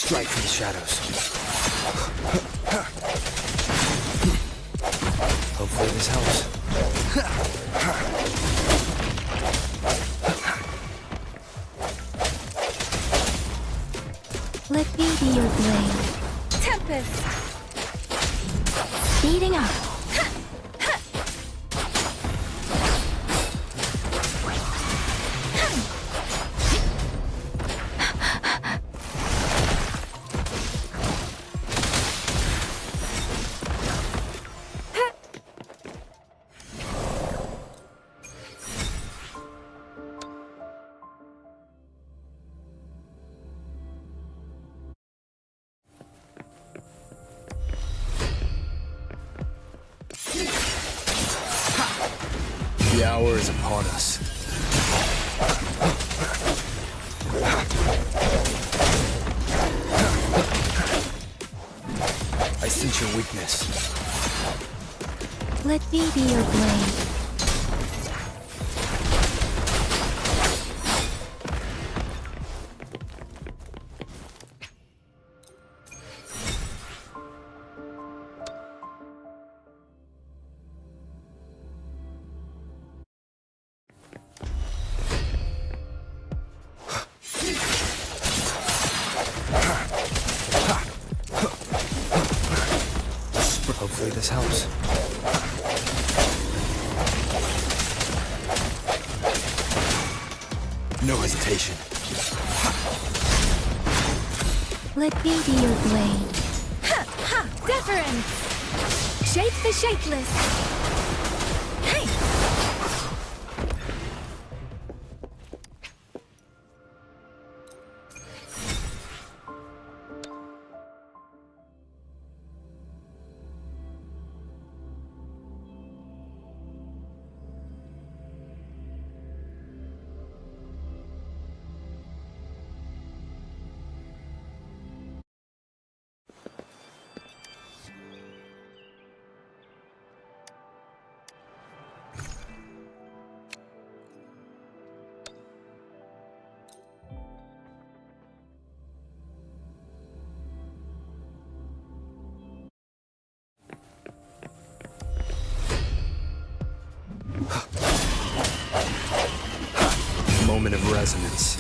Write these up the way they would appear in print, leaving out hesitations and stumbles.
Strike from the shadows. Hopefully this helps. Let me be your blade. Tempest! Speeding up. The hour is upon us. I sense your weakness. Let me be your blade. Hopefully this helps. No hesitation. Let me be your blade. Ha! Ha! Deference! Shape the shapeless! Hey! Moment of resonance.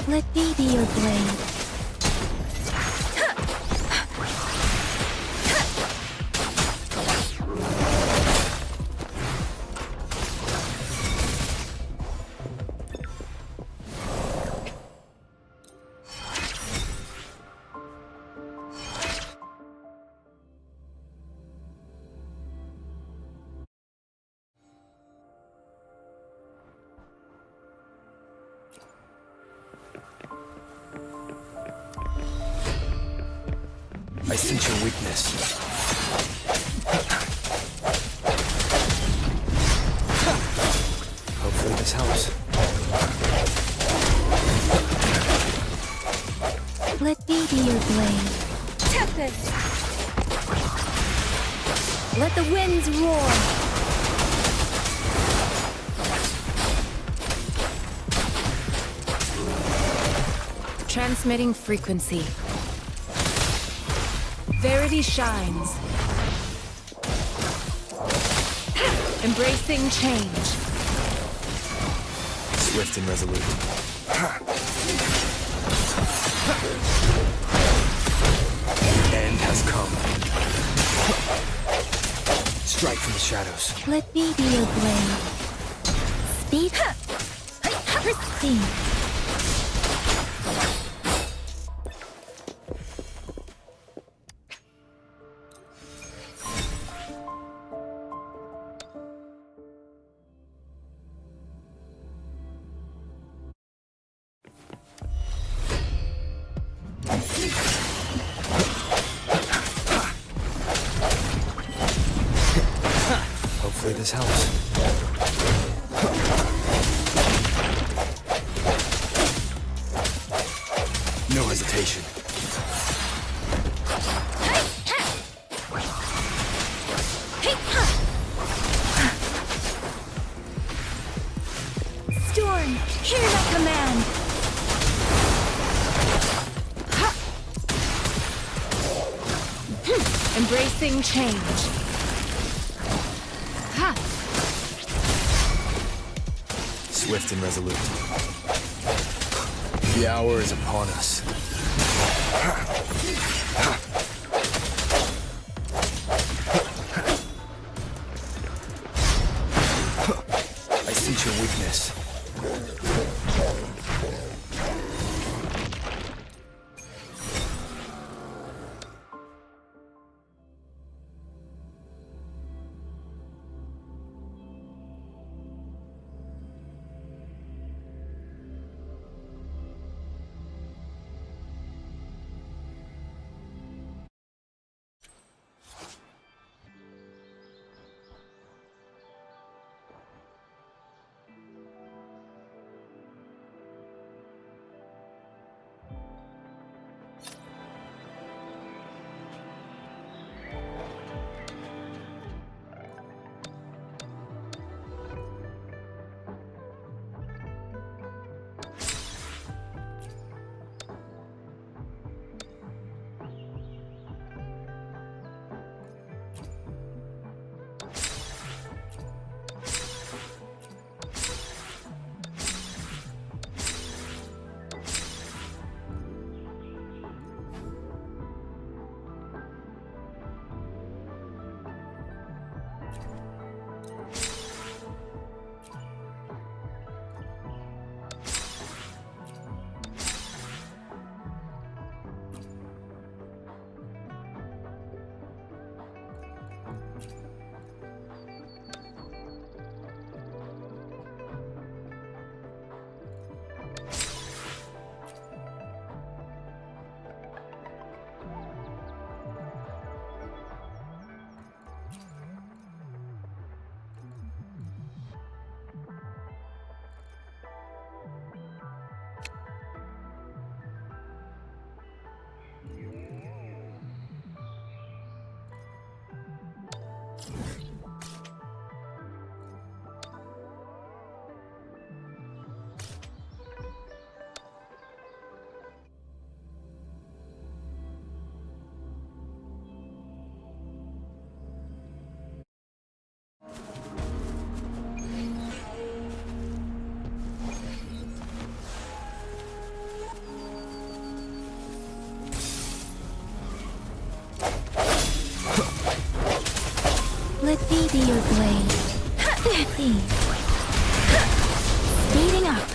Let me be your blade. I sense your weakness. Hopefully this helps. Let me be your blade. Tempest! Let the winds roar! Transmitting frequency. Verity shines. Embracing change. Swift and resolute. The end has come. Strike from the shadows. Let me be your blade. Speed. Pristine. Hopefully this helps. No hesitation. Embracing change. Ha! Swift and resolute. The hour is upon us. I sense your weakness. Let me be your blade. Please. Speeding up.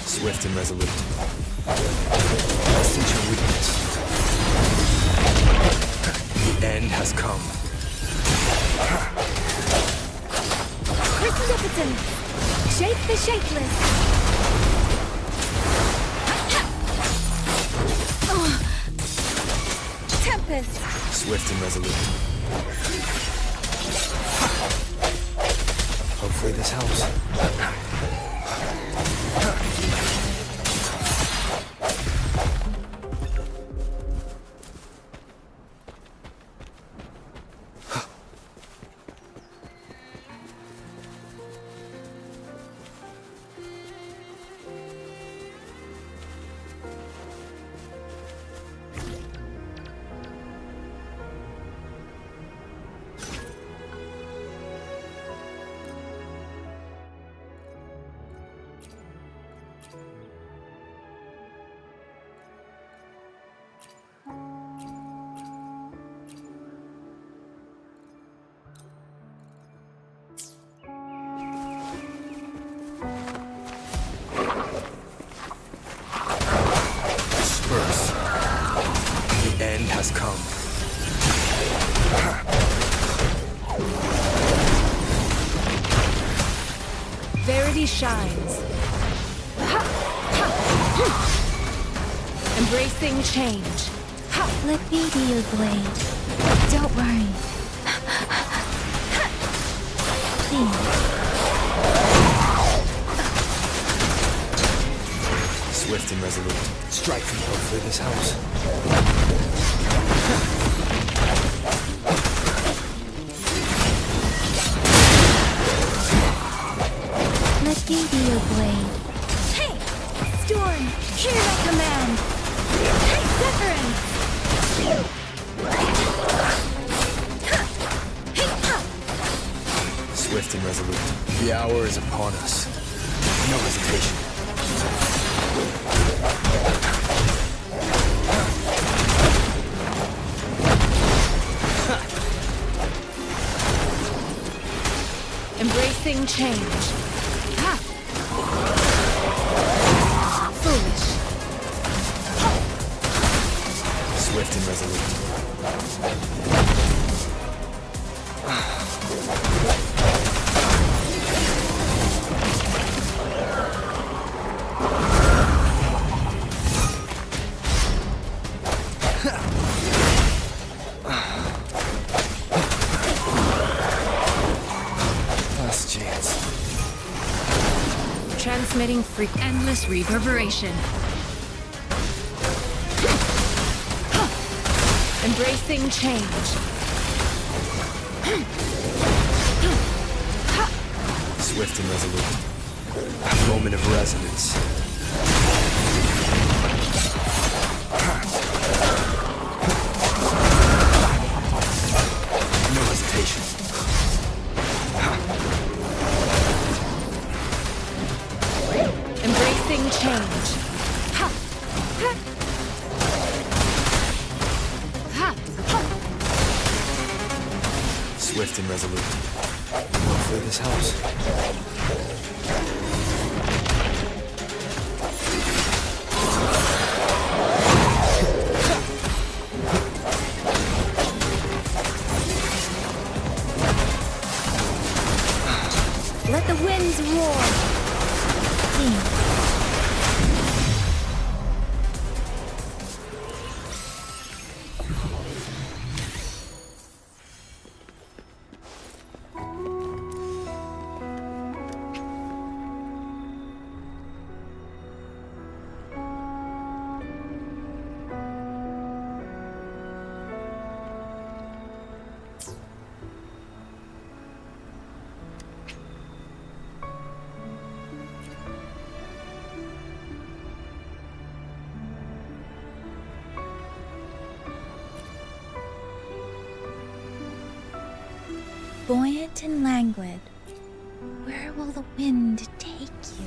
Swift and resolute. I sense your weakness. The end has come. Precipitant! Shake the shapeless! Tempest! Swift and resolute. Hopefully this helps. Has come. Verity shines. Embracing change. Let me be your blade. Don't worry. Please. Swift and resolute. Strike from hopefully this helps. me be your blade. Hey! Storm, hear my command! Hey, Wuthering! Swift and resolute. The hour is upon us. No hesitation. Embracing change. Ha! Foolish. Swift and resolute. Last chance. Transmitting endless reverberation. Embracing change. Swift and resolute. A moment of resonance. No hesitation. Embracing change. Ha! Ha! Ha! Ha! Swift and resolute. Hopefully this helps. Let the winds roar. Buoyant and languid, where will the wind take you?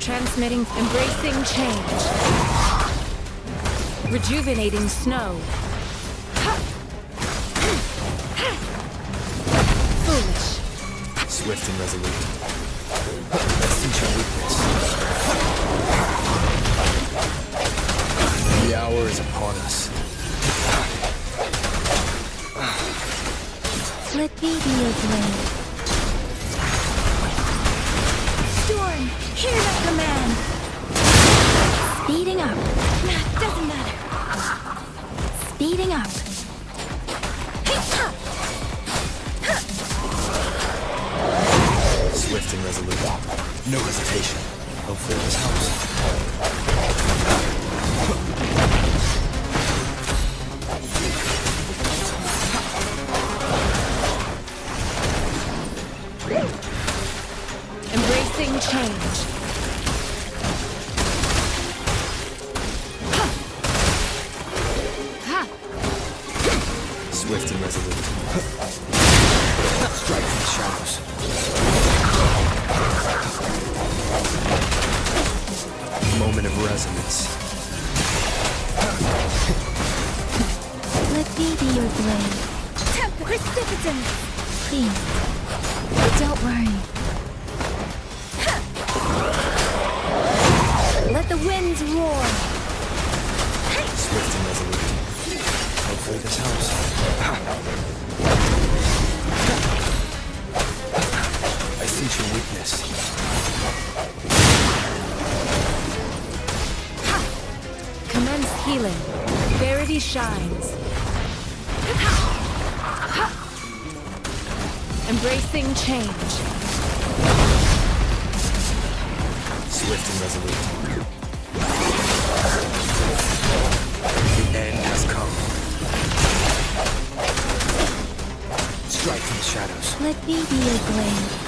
Transmitting, embracing change. Rejuvenating snow. Foolish. Swift and resolute. Let's teach our weakness. The hour is upon us. Let me be your blade. Storm, hear my command. Speeding up. Doesn't matter. Speeding up. Swift and resolute. No hesitation. Hopefully this helps. Swift and resolute. Strike from the shadows. Moment of resonance. Let me be your blade. Precipitance! Please, don't worry. Let the winds roar! Swift and resolute. Hopefully this helps. I sense your weakness. Commence healing. Verity shines. Embracing change. Swift and resolute. The end has come. Strike from the shadows. Let me be your blade.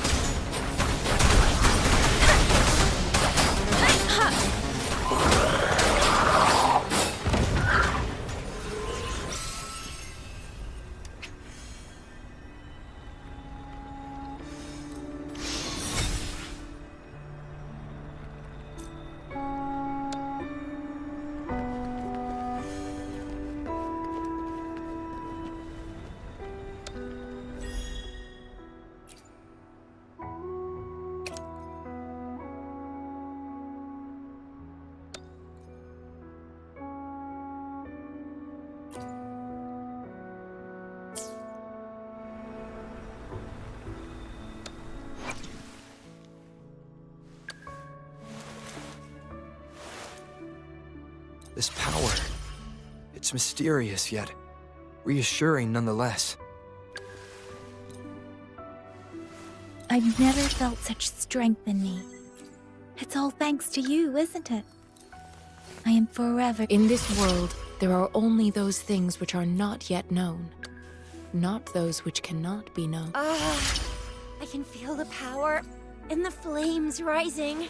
This power, it's mysterious yet reassuring nonetheless. I've never felt such strength in me. It's all thanks to you, isn't it? I am forever. In this world, there are only those things which are not yet known, not those which cannot be known. I can feel the power and the flames rising.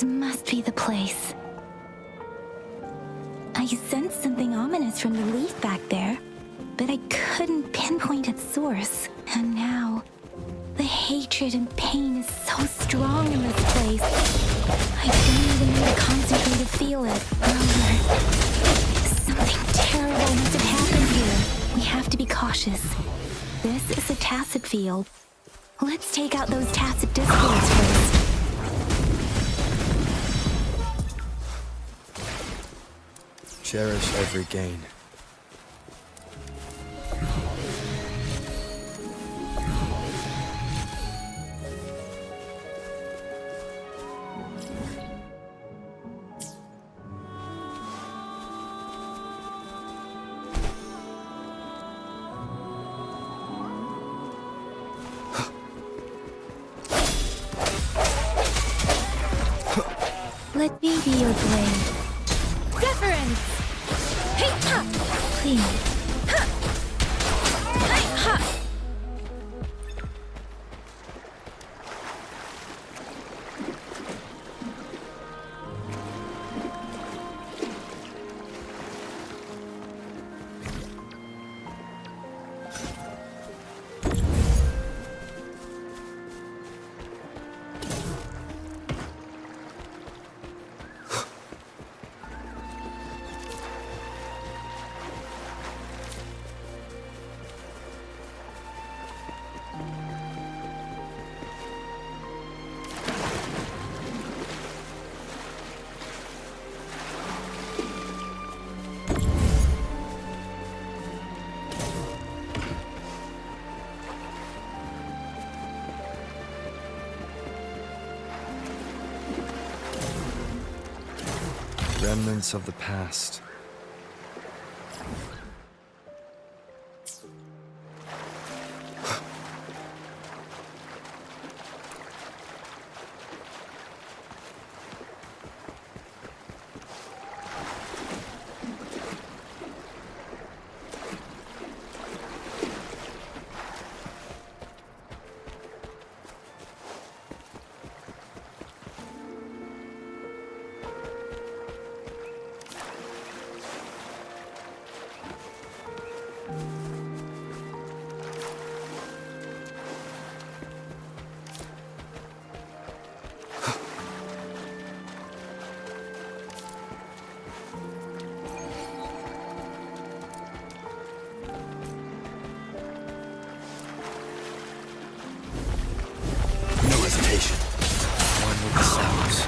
must be the place. I sensed something ominous from the leaf back there, but I couldn't pinpoint its source. And now, the hatred and pain is so strong in this place. I don't even need to concentrate to feel it. Something terrible must have happened here. We have to be cautious. This is a tacit field. Let's take out those tacit discords first. Cherish every gain. Let me be your blade. Deference! Hey, ha! Please. Hey, ha! Remnants of the past. No hesitation. One with the sounds.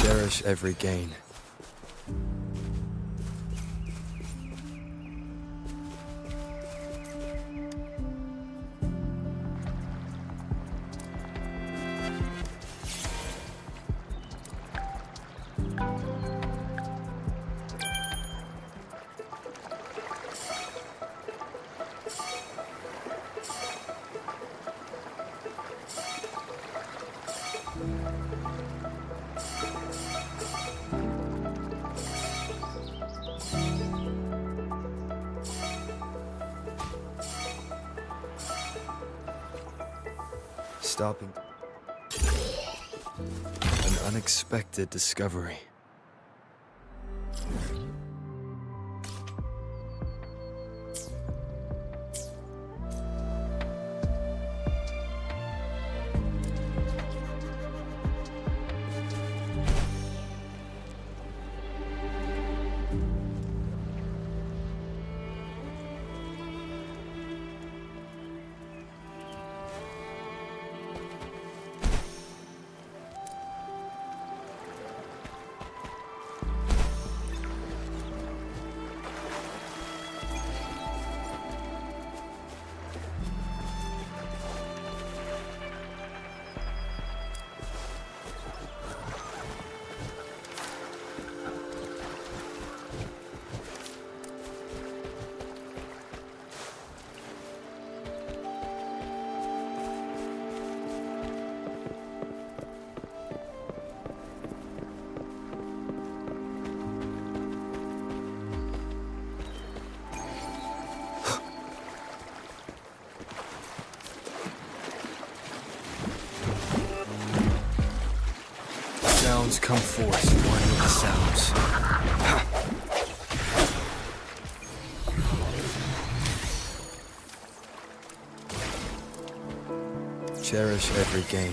Cherish every gain. Stopping. An unexpected discovery. sounds come forth, one with the sounds. Cherish every gain.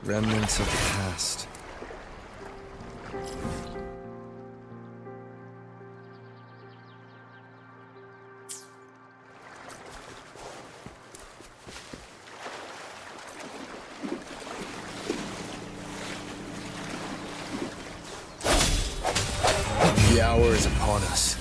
Remnants of the past. The hour is upon us.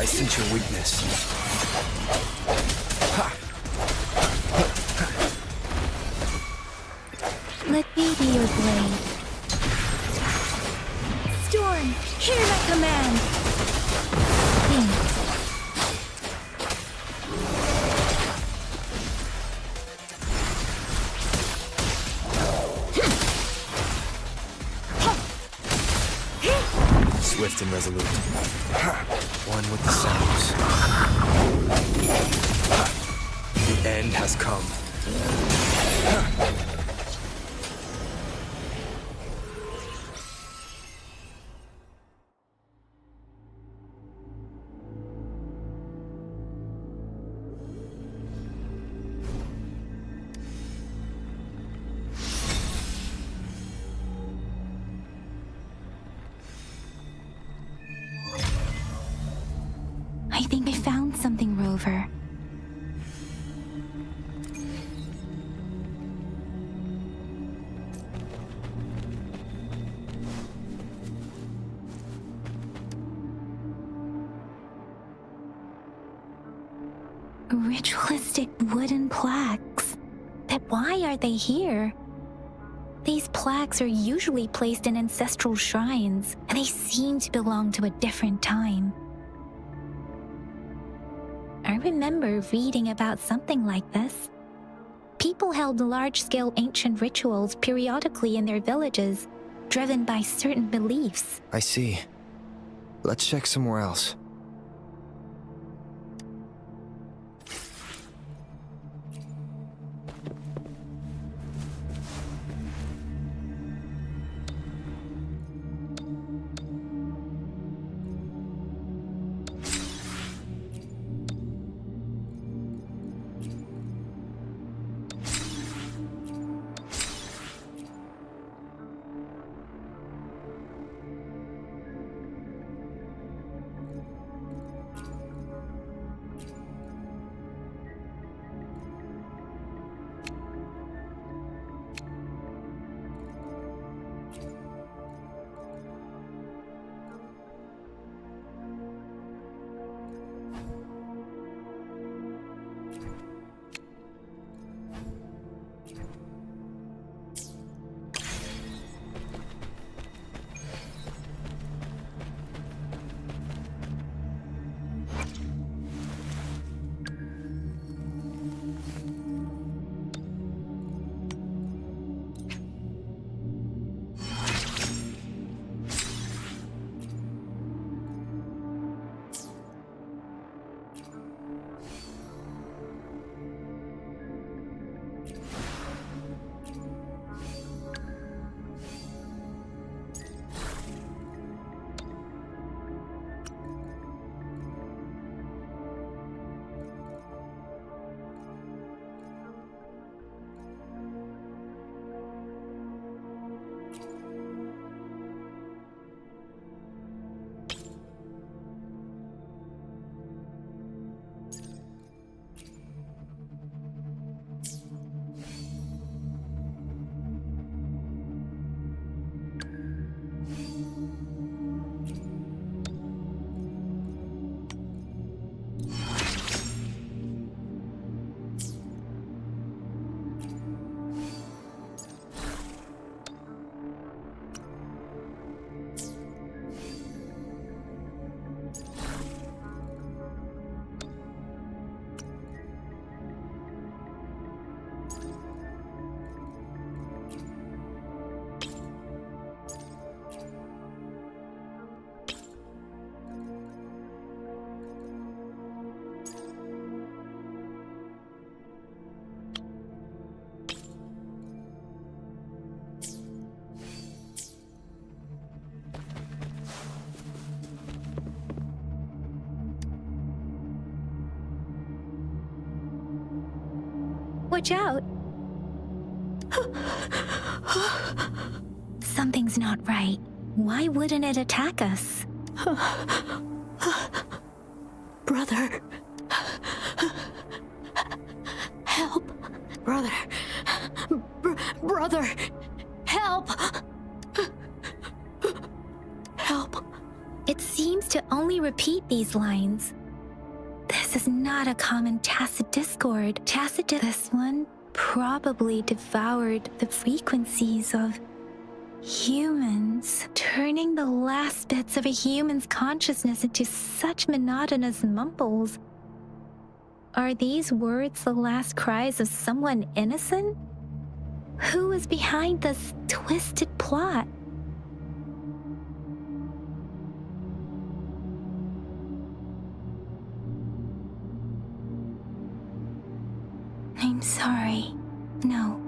I sense your weakness. Let me be your blade. Storm, hear my command! Think. Swift and resolute. One with the sounds. The end has come. think I found something, Rover. Ritualistic wooden plaques. But why are they here? These plaques are usually placed in ancestral shrines, and they seem to belong to a different time. I remember reading about something like this. People held large-scale ancient rituals periodically in their villages, driven by certain beliefs. I see. Let's check somewhere else. Watch out! Something's not right. Why wouldn't it attack us? Brother. Help. Brother. Brother. Help. Help. It seems to only repeat these lines. This is not a common tacit discord. This one probably devoured the frequencies of humans, turning the last bits of a human's consciousness into such monotonous mumbles. Are these words the last cries of someone innocent? Who is behind this twisted plot? I'm sorry. No,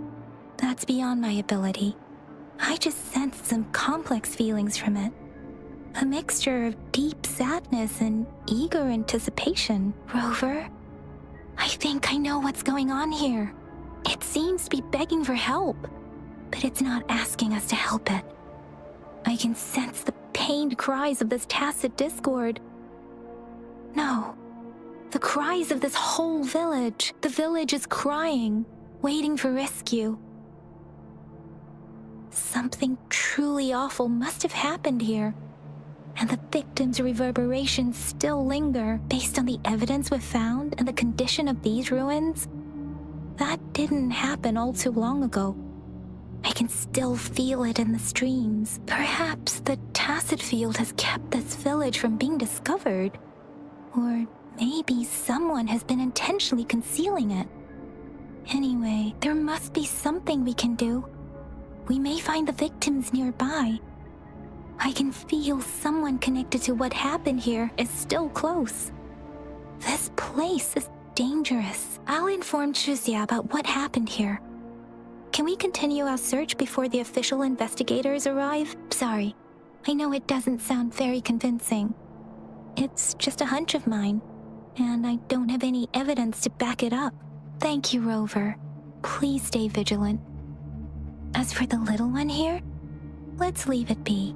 that's beyond my ability. I just sensed some complex feelings from it. A mixture of deep sadness and eager anticipation. Rover, I think I know what's going on here. It seems to be begging for help, but it's not asking us to help it. I can sense the pained cries of this tacit discord. No, The cries of this whole village. The village is crying, waiting for rescue. Something truly awful must have happened here, and the victims' reverberations still linger. Based on the evidence we've found and the condition of these ruins, that didn't happen all too long ago. I can still feel it in the streams. Perhaps the tacit field has kept this village from being discovered. Or maybe someone has been intentionally concealing it. Anyway, there must be something we can do. We may find the victims nearby. I can feel someone connected to what happened here is still close. This place is dangerous. I'll inform Chuzia about what happened here. Can we continue our search before the official investigators arrive? Sorry, I know it doesn't sound very convincing. It's just a hunch of mine, and I don't have any evidence to back it up. Thank you, Rover. Please stay vigilant. As for the little one here, let's leave it be.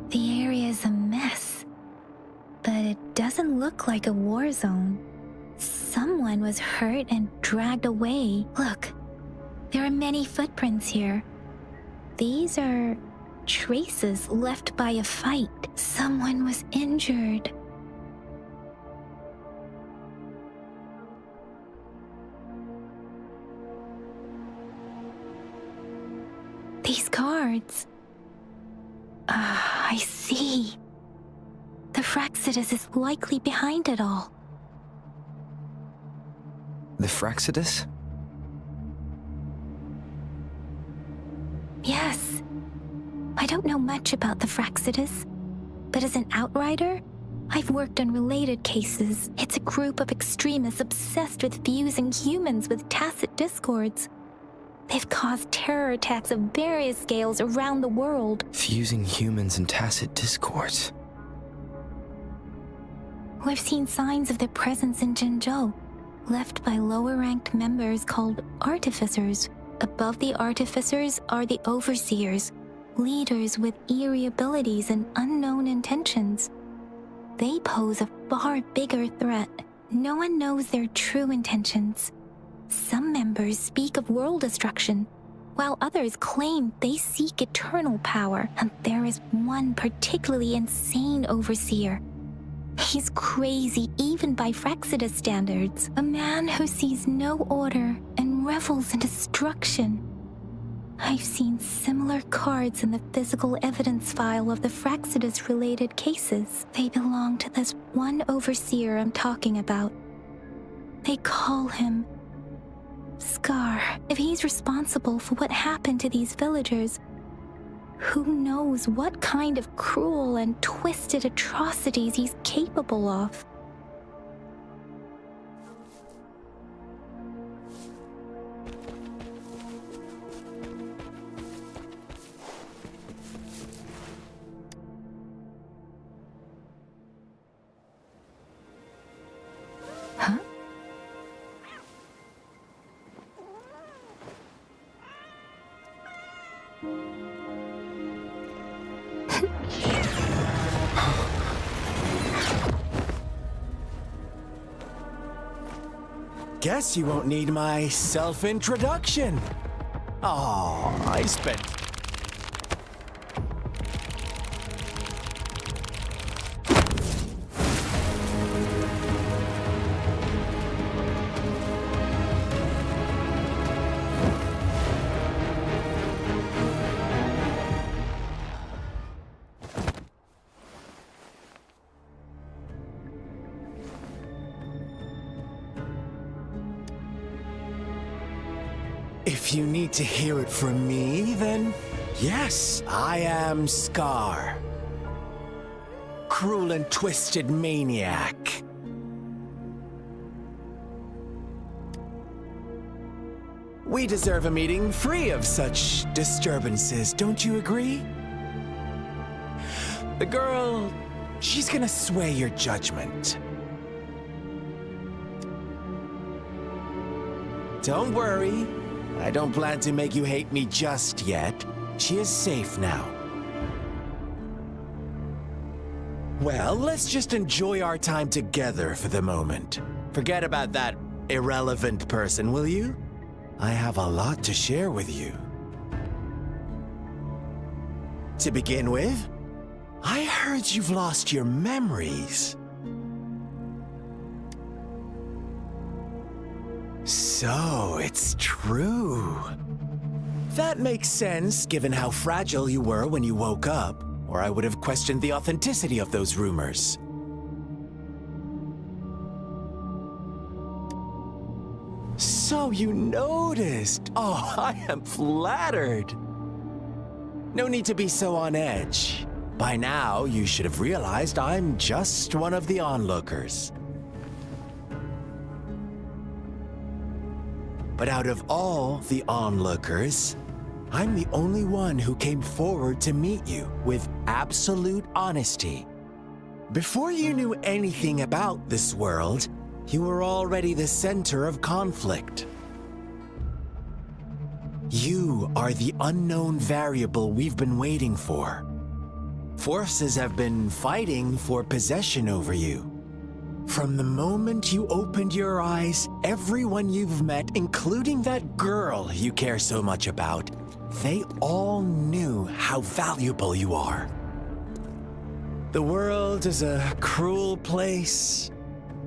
The area is a mess, but it doesn't look like a war zone. Someone was hurt and dragged away. Look, there are many footprints here. These are traces left by a fight. Someone was injured. These cards. I see. The Fraxidus is likely behind it all. The Fraxidus? Yes. I don't know much about the Fraxidus, but as an outrider, I've worked on related cases. It's a group of extremists obsessed with fusing humans with tacit discords. They've caused terror attacks of various scales around the world. Fusing humans and tacit discords. We've seen signs of their presence in Jinzhou, left by lower-ranked members called artificers. Above the artificers are the overseers, leaders with eerie abilities and unknown intentions. They pose a far bigger threat. No one knows their true intentions. Some members speak of world destruction, while others claim they seek eternal power, and there is one particularly insane overseer. He's crazy even by Fraxidus standards, a man who sees no order and revels in destruction. I've seen similar cards in the physical evidence file of the Fraxidus-related cases. They belong to this one overseer I'm talking about. They call him Scar. If he's responsible for what happened to these villagers, who knows what kind of cruel and twisted atrocities he's capable of. Huh? Guess you won't need my self-introduction. Oh, I spent... If you need to hear it from me, then yes, I am Scar. Cruel and twisted maniac. We deserve a meeting free of such disturbances, don't you agree? The girl, she's gonna sway your judgment. Don't worry. I don't plan to make you hate me just yet. She is safe now. Well, let's just enjoy our time together for the moment. Forget about that irrelevant person, will you? I have a lot to share with you. To begin with, I heard you've lost your memories. So, it's true. That makes sense, given how fragile you were when you woke up, or I would have questioned the authenticity of those rumors. So you noticed. Oh, I am flattered. No need to be so on edge. By now, you should have realized I'm just one of the onlookers. But out of all the onlookers, I'm the only one who came forward to meet you with absolute honesty. Before you knew anything about this world, you were already the center of conflict. You are the unknown variable we've been waiting for. Forces have been fighting for possession over you. From the moment you opened your eyes, everyone you've met, including that girl you care so much about, they all knew how valuable you are. The world is a cruel place.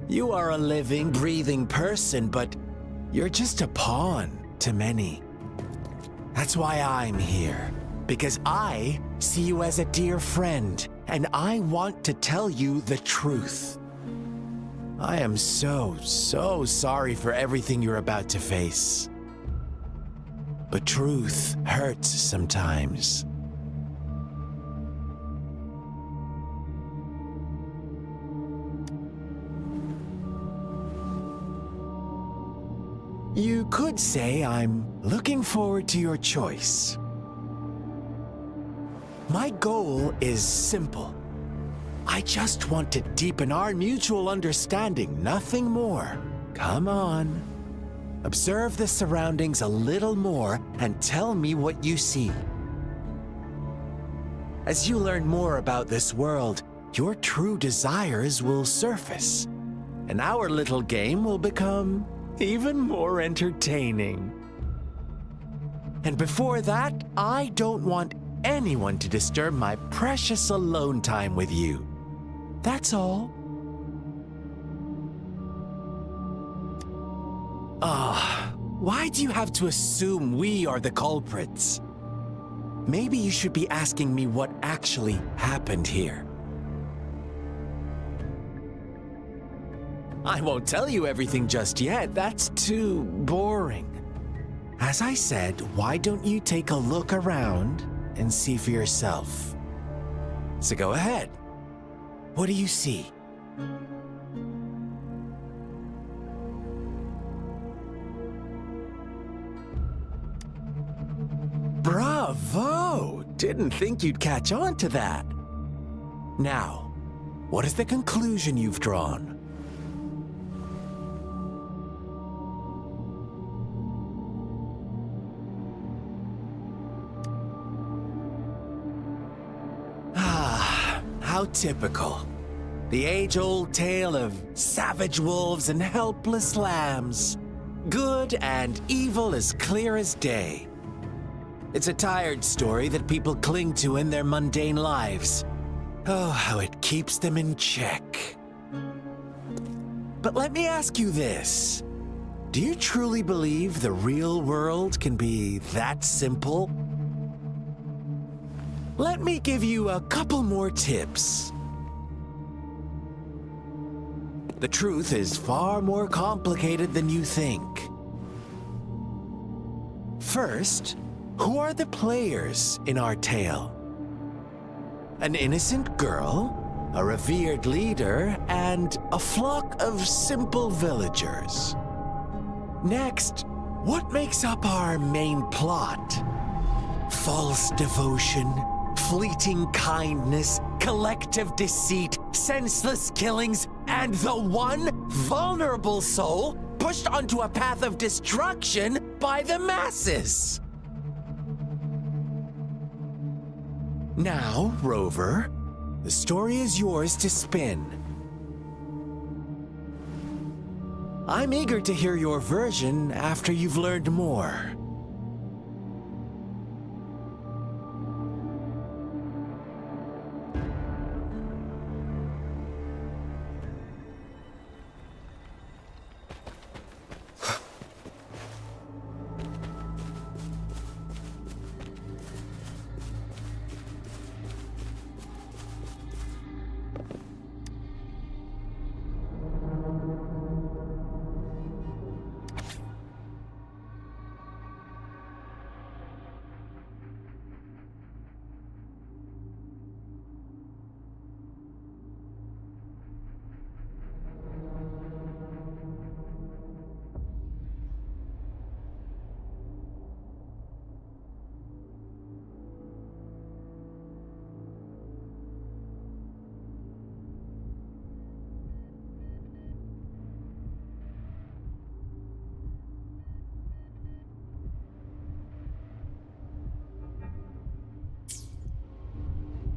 You are a living, breathing person, but you're just a pawn to many. That's why I'm here, because I see you as a dear friend, and I want to tell you the truth. I am so sorry for everything you're about to face. But truth hurts sometimes. You could say I'm looking forward to your choice. My goal is simple. I just want to deepen our mutual understanding, nothing more. Come on. Observe the surroundings a little more and tell me what you see. As you learn more about this world, your true desires will surface, and our little game will become even more entertaining. And before that, I don't want anyone to disturb my precious alone time with you. That's all. Why do you have to assume we are the culprits? Maybe you should be asking me what actually happened here. I won't tell you everything just yet. That's too boring. As I said, why don't you take a look around and see for yourself? So go ahead. What do you see? Bravo! Didn't think you'd catch on to that. Now, what is the conclusion you've drawn? How typical. The age-old tale of savage wolves and helpless lambs. Good and evil as clear as day. It's a tired story that people cling to in their mundane lives. Oh, how it keeps them in check. But let me ask you this. Do you truly believe the real world can be that simple? Let me give you a couple more tips. The truth is far more complicated than you think. First, who are the players in our tale? An innocent girl, a revered leader, and a flock of simple villagers. Next, what makes up our main plot? False devotion, fleeting kindness, collective deceit, senseless killings, and the one vulnerable soul pushed onto a path of destruction by the masses. Now, Rover, the story is yours to spin. I'm eager to hear your version after you've learned more.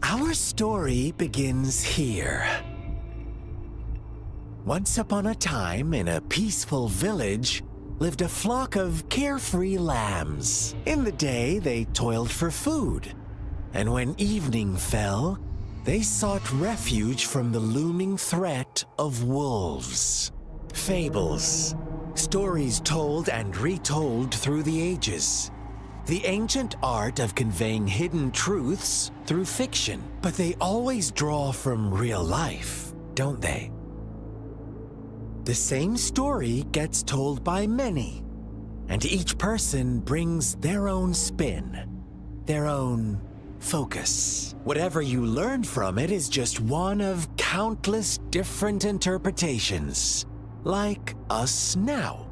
Our story begins here. Once upon a time, in a peaceful village, lived a flock of carefree lambs. In the day, they toiled for food, and when evening fell, they sought refuge from the looming threat of wolves. Fables, stories told and retold through the ages. The ancient art of conveying hidden truths through fiction, but they always draw from real life, don't they? The same story gets told by many, and each person brings their own spin, their own focus. Whatever you learn from it is just one of countless different interpretations, like us now,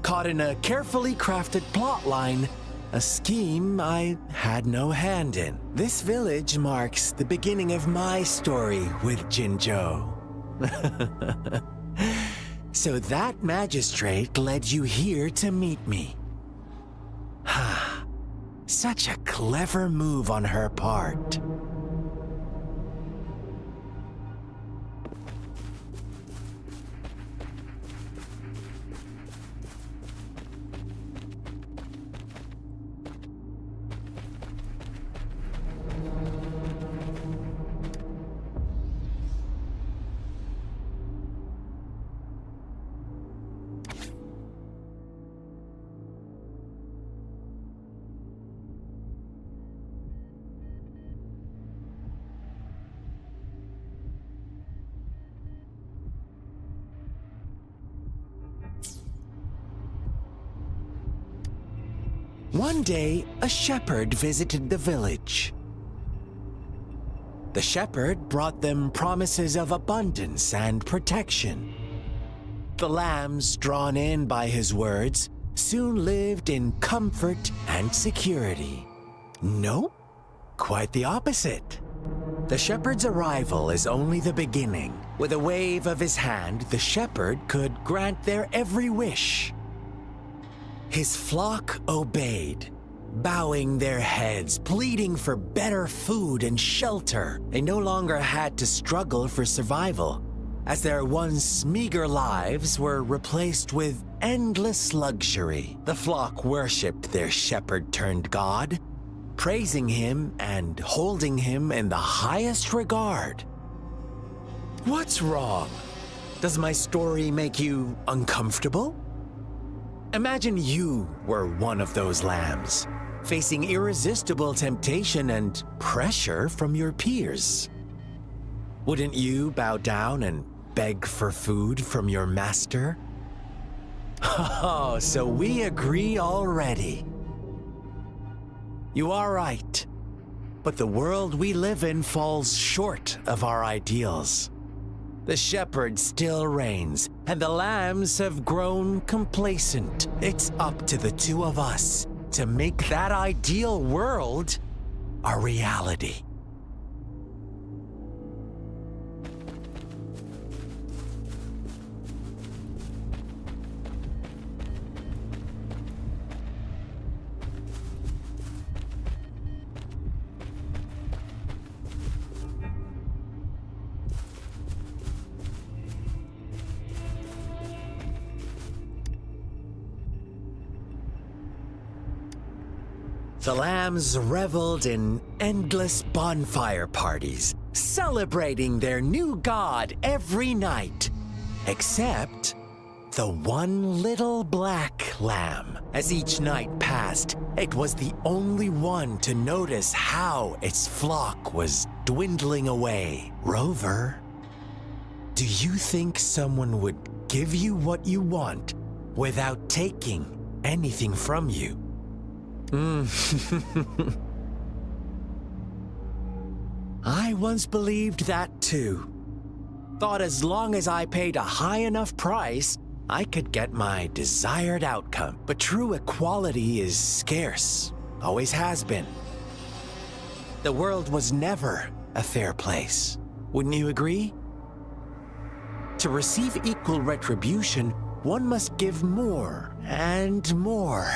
caught in a carefully crafted plotline, a scheme I had no hand in. This village marks the beginning of my story with Jinzhou. So that magistrate led you here to meet me. Ha! Such a clever move on her part. One day, a shepherd visited the village. The shepherd brought them promises of abundance and protection. The lambs, drawn in by his words, soon lived in comfort and security. Nope, quite the opposite. The shepherd's arrival is only the beginning. With a wave of his hand, the shepherd could grant their every wish. His flock obeyed, bowing their heads, pleading for better food and shelter. They no longer had to struggle for survival, as their once meager lives were replaced with endless luxury. The flock worshipped their shepherd-turned-god, praising him and holding him in the highest regard. What's wrong? Does my story make you uncomfortable? Imagine you were one of those lambs, facing irresistible temptation and pressure from your peers. Wouldn't you bow down and beg for food from your master? Oh, so we agree already. You are right, but the world we live in falls short of our ideals. The shepherd still reigns, and the lambs have grown complacent. It's up to the two of us to make that ideal world a reality. The lambs reveled in endless bonfire parties, celebrating their new god every night. Except the one little black lamb. As each night passed, it was the only one to notice how its flock was dwindling away. Rover, do you think someone would give you what you want without taking anything from you? I once believed that too. Thought as long as I paid a high enough price, I could get my desired outcome. But true equality is scarce, always has been. The world was never a fair place. Wouldn't you agree? To receive equal retribution, one must give more and more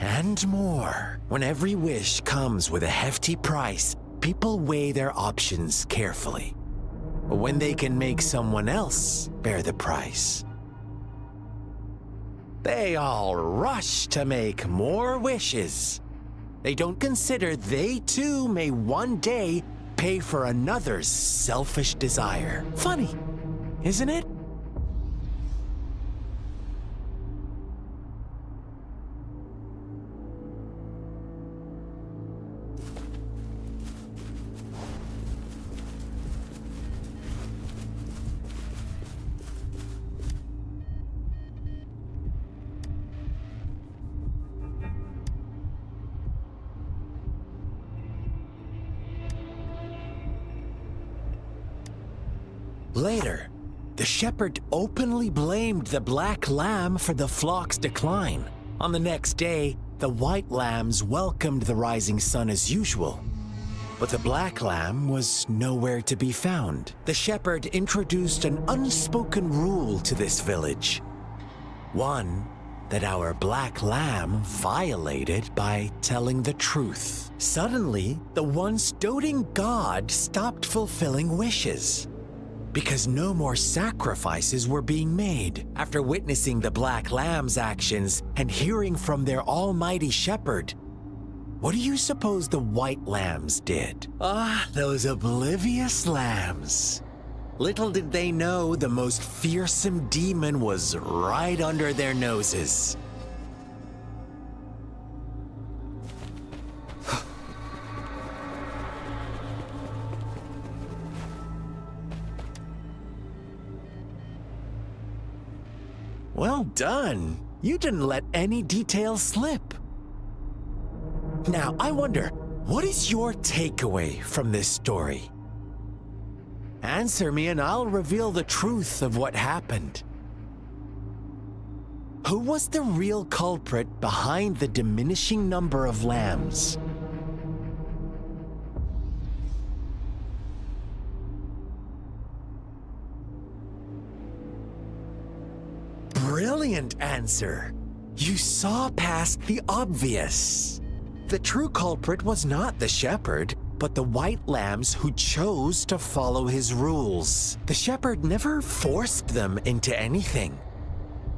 and more. When every wish comes with a hefty price, people weigh their options carefully. But when they can make someone else bear the price, they all rush to make more wishes. They don't consider they too may one day pay for another's selfish desire. Funny, isn't it? Later, the shepherd openly blamed the black lamb for the flock's decline. On the next day, the white lambs welcomed the rising sun as usual. But the black lamb was nowhere to be found. The shepherd introduced an unspoken rule to this village. One that our black lamb violated by telling the truth. Suddenly, the once doting god stopped fulfilling wishes, because no more sacrifices were being made. After witnessing the black lamb's actions and hearing from their almighty shepherd, what do you suppose the white lambs did? Those oblivious lambs. Little did they know the most fearsome demon was right under their noses. Well done. You didn't let any details slip. Now, I wonder, what is your takeaway from this story? Answer me and I'll reveal the truth of what happened. Who was the real culprit behind the diminishing number of lambs? Brilliant answer. You saw past the obvious. The true culprit was not the shepherd, but the white lambs who chose to follow his rules. The shepherd never forced them into anything.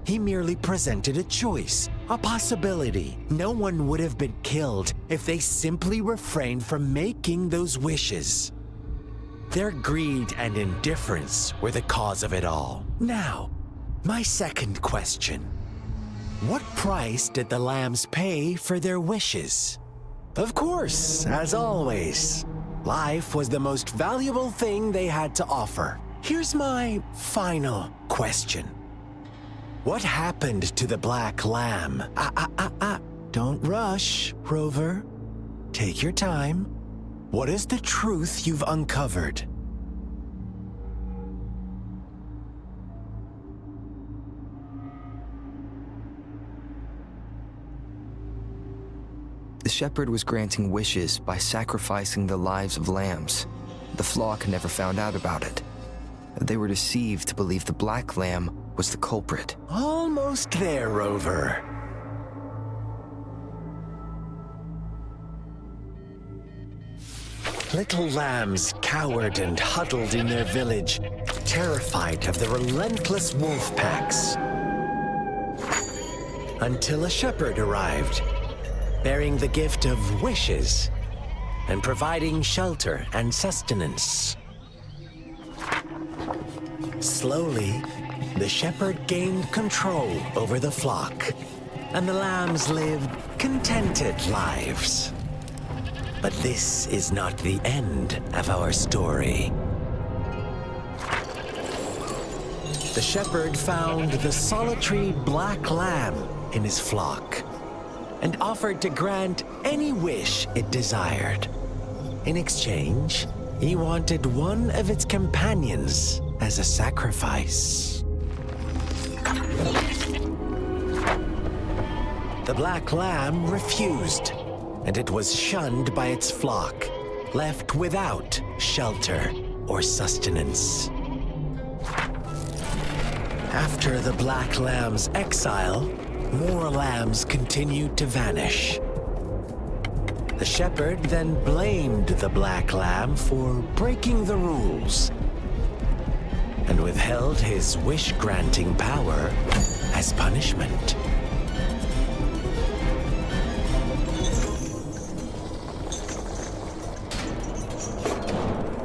He merely presented a choice, a possibility. No one would have been killed if they simply refrained from making those wishes. Their greed and indifference were the cause of it all. Now, my second question. What price did the lambs pay for their wishes? Of course, as always, life was the most valuable thing they had to offer. Here's my final question. What happened to the black lamb? Don't rush, Rover. Take your time. What is the truth you've uncovered? The shepherd was granting wishes by sacrificing the lives of lambs. The flock never found out about it. They were deceived to believe the black lamb was the culprit. Almost there, Rover. Little lambs cowered and huddled in their village, terrified of the relentless wolf packs. Until a shepherd arrived. bearing the gift of wishes and providing shelter and sustenance. Slowly, the shepherd gained control over the flock, and the lambs lived contented lives. But this is not the end of our story. The shepherd found the solitary black lamb in his flock and offered to grant any wish it desired. In exchange, he wanted one of its companions as a sacrifice. The black lamb refused, and it was shunned by its flock, left without shelter or sustenance. After the black lamb's exile, more lambs continued to vanish. The shepherd then blamed the black lamb for breaking the rules and withheld his wish-granting power as punishment.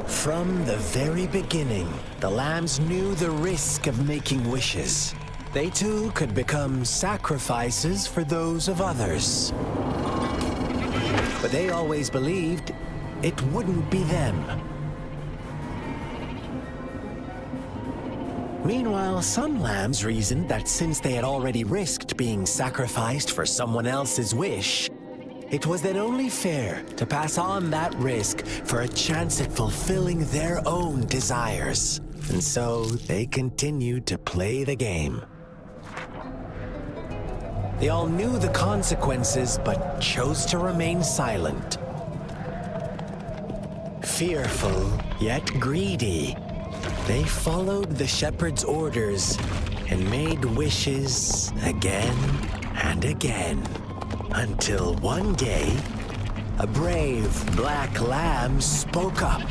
From the very beginning, the lambs knew the risk of making wishes. They too could become sacrifices for those of others. But they always believed it wouldn't be them. Meanwhile, some lambs reasoned that since they had already risked being sacrificed for someone else's wish, it was then only fair to pass on that risk for a chance at fulfilling their own desires. And so they continued to play the game. They all knew the consequences, but chose to remain silent. Fearful, yet greedy, they followed the shepherd's orders and made wishes again and again. Until one day, a brave black lamb spoke up,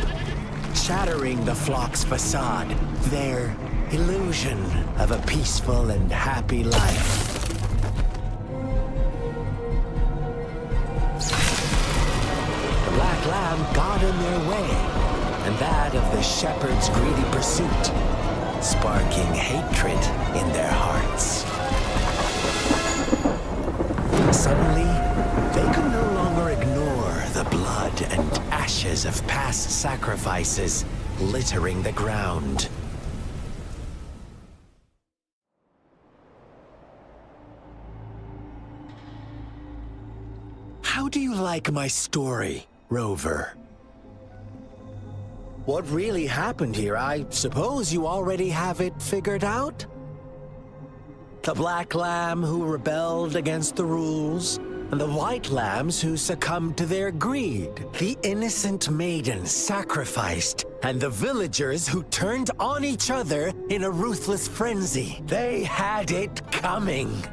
shattering the flock's facade, their illusion of a peaceful and happy life. The black lamb got in their way, and that of the shepherd's greedy pursuit, sparking hatred in their hearts. Suddenly, they could no longer ignore the blood and ashes of past sacrifices littering the ground. How do you like my story, Rover? What really happened here? I suppose you already have it figured out? The black lamb who rebelled against the rules, and the white lambs who succumbed to their greed. The innocent maiden sacrificed, and the villagers who turned on each other in a ruthless frenzy. They had it coming.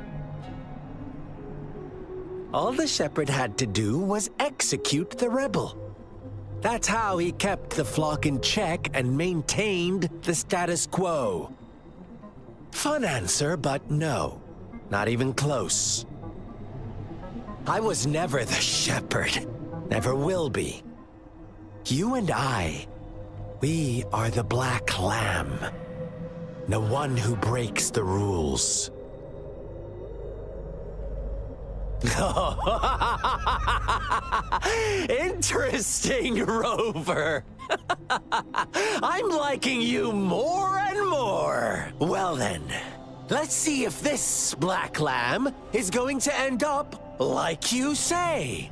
All the shepherd had to do was execute the rebel. That's how he kept the flock in check and maintained the status quo. Fun answer, but no, not even close. I was never the shepherd, never will be. You and I, we are the black lamb, the one who breaks the rules. Interesting, Rover. I'm liking you more and more. Well then, let's see if this black lamb is going to end up like you say.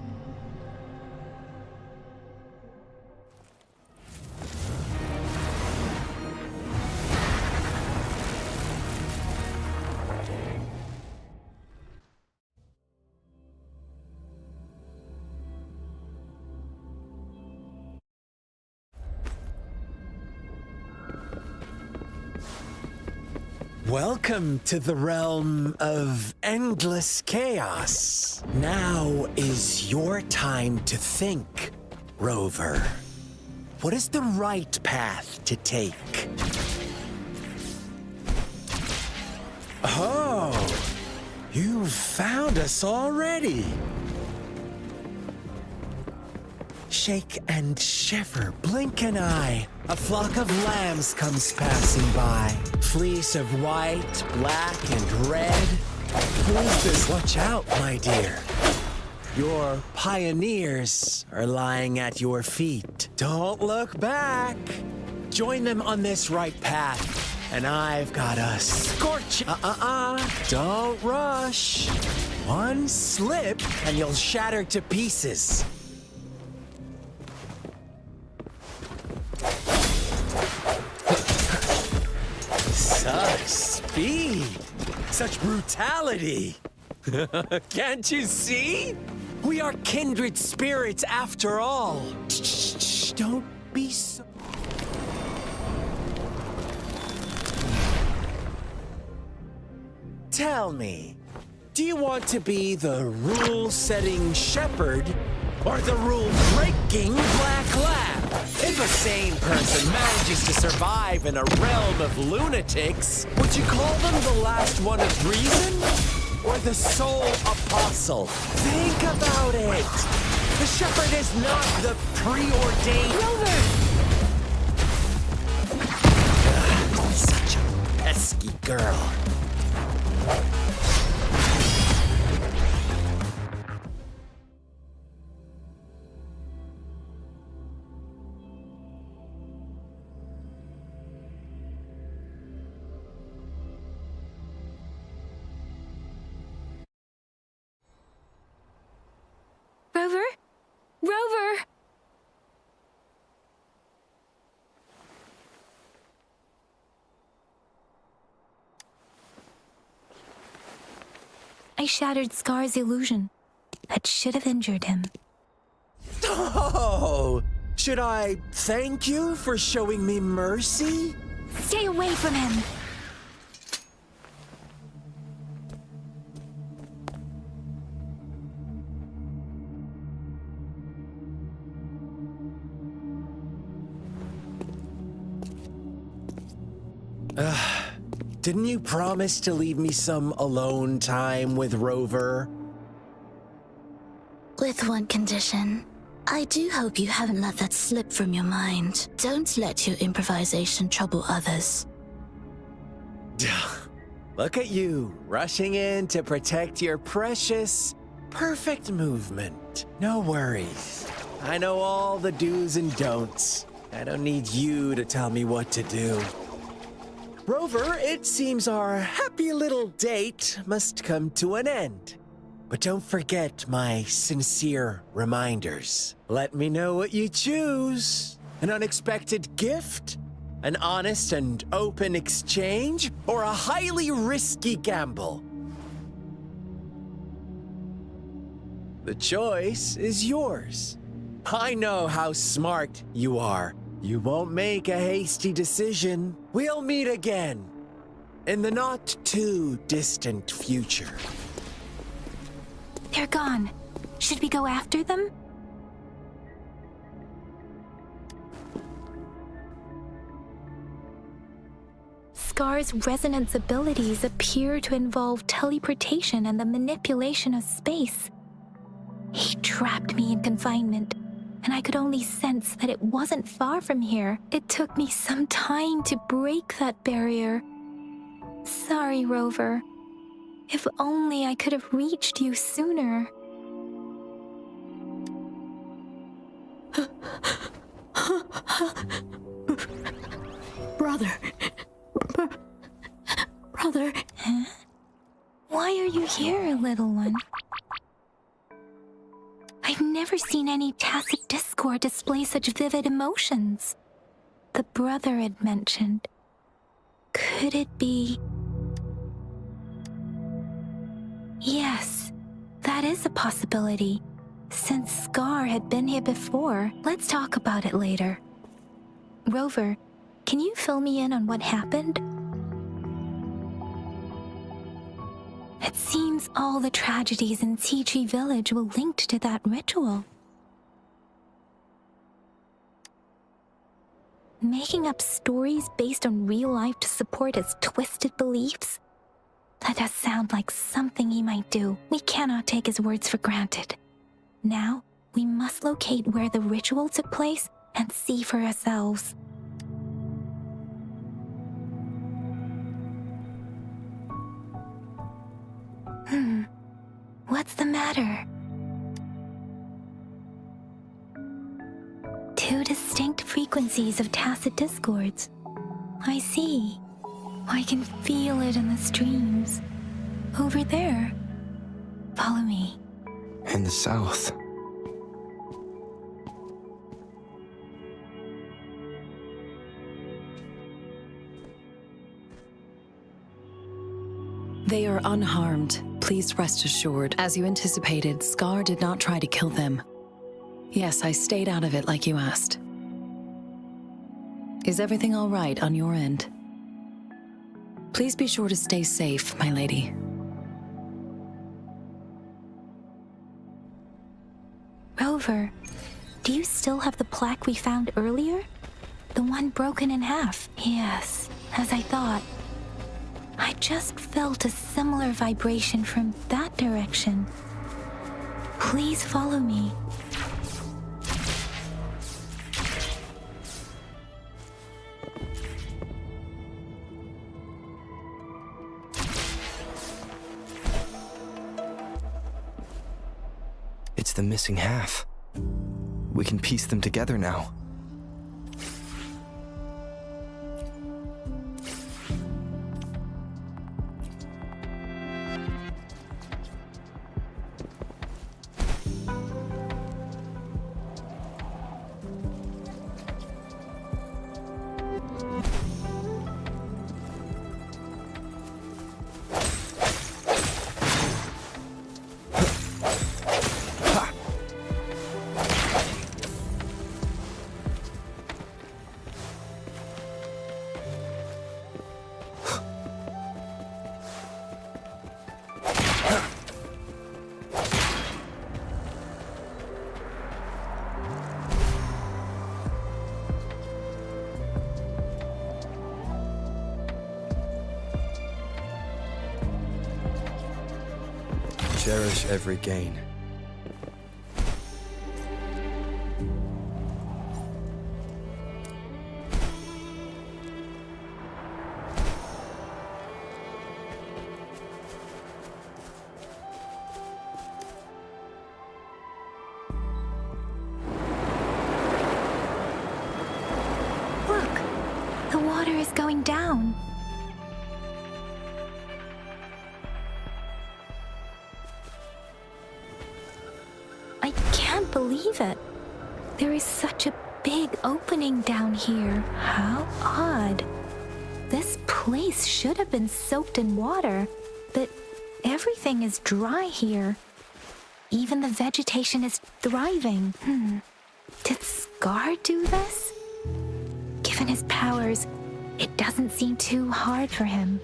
Welcome to the realm of endless chaos. Now is your time to think, Rover. What is the right path to take? Oh, you've found us already. Shake and shiver, blink an eye. A flock of lambs comes passing by. Fleece of white, black, and red. Who's this? Watch out, my dear. Your pioneers are lying at your feet. Don't look back. Join them on this right path, and I've got a scorch. Don't rush. One slip, and you'll shatter to pieces. Such speed, such brutality. Can't you see? We are kindred spirits after all. Shh, don't be so... Tell me, do you want to be the rule-setting shepherd or the rule-breaking black lab? If a sane person manages to survive in a realm of lunatics, would you call them the last one of reason? Or the sole apostle? Think about it. The shepherd is not the preordained... Rover! Such a pesky girl. Rover? Rover! I shattered Scar's illusion. That should have injured him. Oh! Should I thank you for showing me mercy? Stay away from him! Didn't you promise to leave me some alone time with Rover? With one condition. I do hope you haven't let that slip from your mind. Don't let your improvisation trouble others. Look at you, rushing in to protect your precious, perfect movement. No worries. I know all the do's and don'ts. I don't need you to tell me what to do. Rover, it seems our happy little date must come to an end. But don't forget my sincere reminders. Let me know what you choose. An unexpected gift? An honest and open exchange? Or a highly risky gamble? The choice is yours. I know how smart you are. You won't make a hasty decision. We'll meet again in the not-too-distant future. They're gone. Should we go after them? Scar's resonance abilities appear to involve teleportation and the manipulation of space. He trapped me in confinement, and I could only sense that it wasn't far from here. It took me some time to break that barrier. Sorry, Rover. If only I could have reached you sooner. Brother. Brother. Huh? Why are you here, little one? I've never seen any tacit discord display such vivid emotions. The brother had mentioned. Could it be... Yes, that is a possibility. Since Scar had been here before, let's talk about it later. Rover, can you fill me in on what happened? It seems all the tragedies in Tea Tree Village were linked to that ritual. Making up stories based on real life to support his twisted beliefs? That does sound like something he might do. We cannot take his words for granted. Now, We must locate where the ritual took place and see for ourselves. What's the matter? Two distinct frequencies of tacit discords. I see. I can feel it in the streams. Over there. Follow me. In the south. They are unharmed. Please rest assured. As you anticipated, Scar did not try to kill them. Yes, I stayed out of it like you asked. Is everything all right on your end? Please be sure to stay safe, my lady. Rover, do you still have the plaque we found earlier? The one broken in half? Yes, as I thought. I just felt a similar vibration from that direction. Please follow me. It's the missing half. We can piece them together now. Cherish every gain. Look, the water is going down. I can't believe it. There is such a big opening down here. How odd. This place should have been soaked in water, but everything is dry here. Even the vegetation is thriving. Did Scar do this? Given his powers, it doesn't seem too hard for him.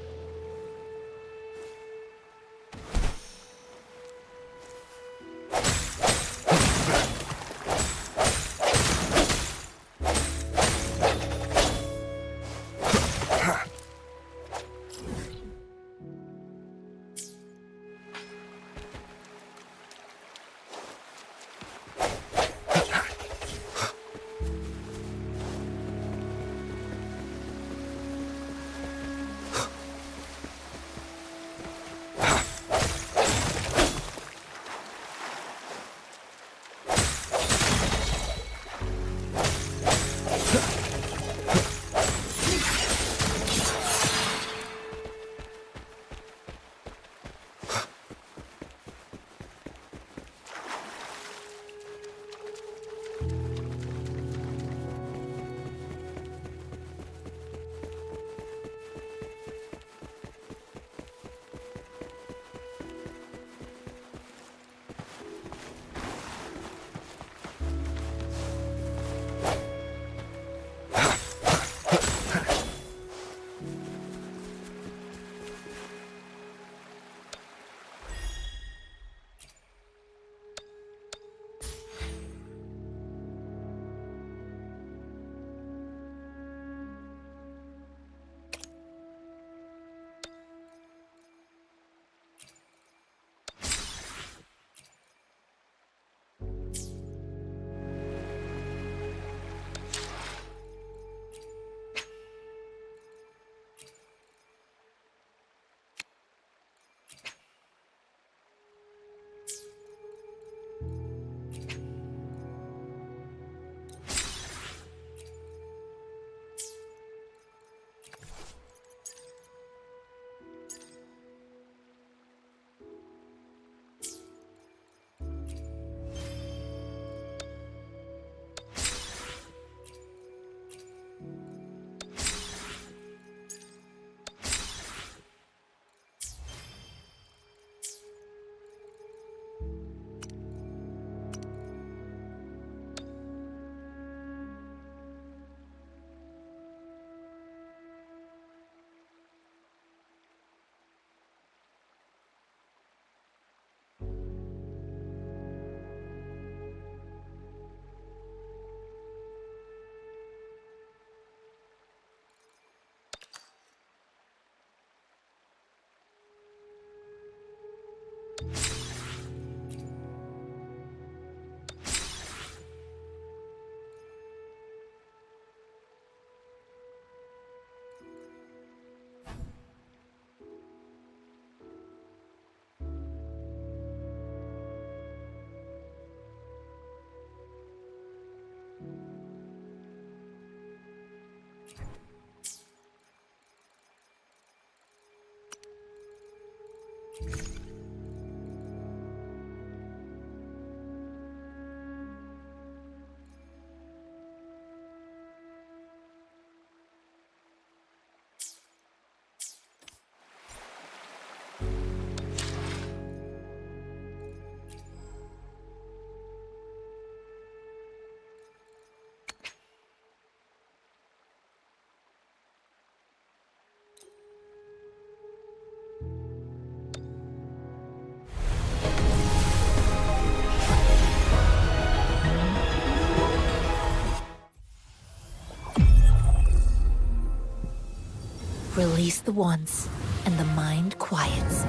Release the wands, and the mind quiets.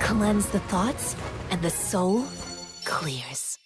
Cleanse the thoughts, and the soul clears.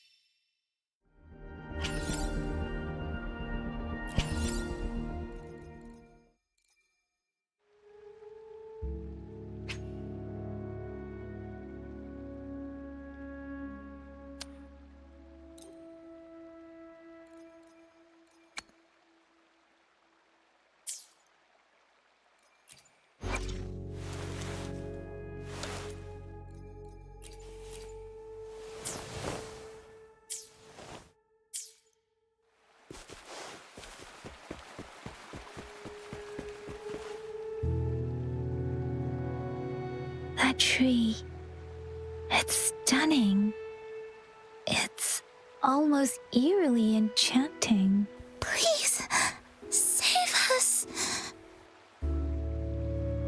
That tree, it's stunning. It's almost eerily enchanting. Please, save us.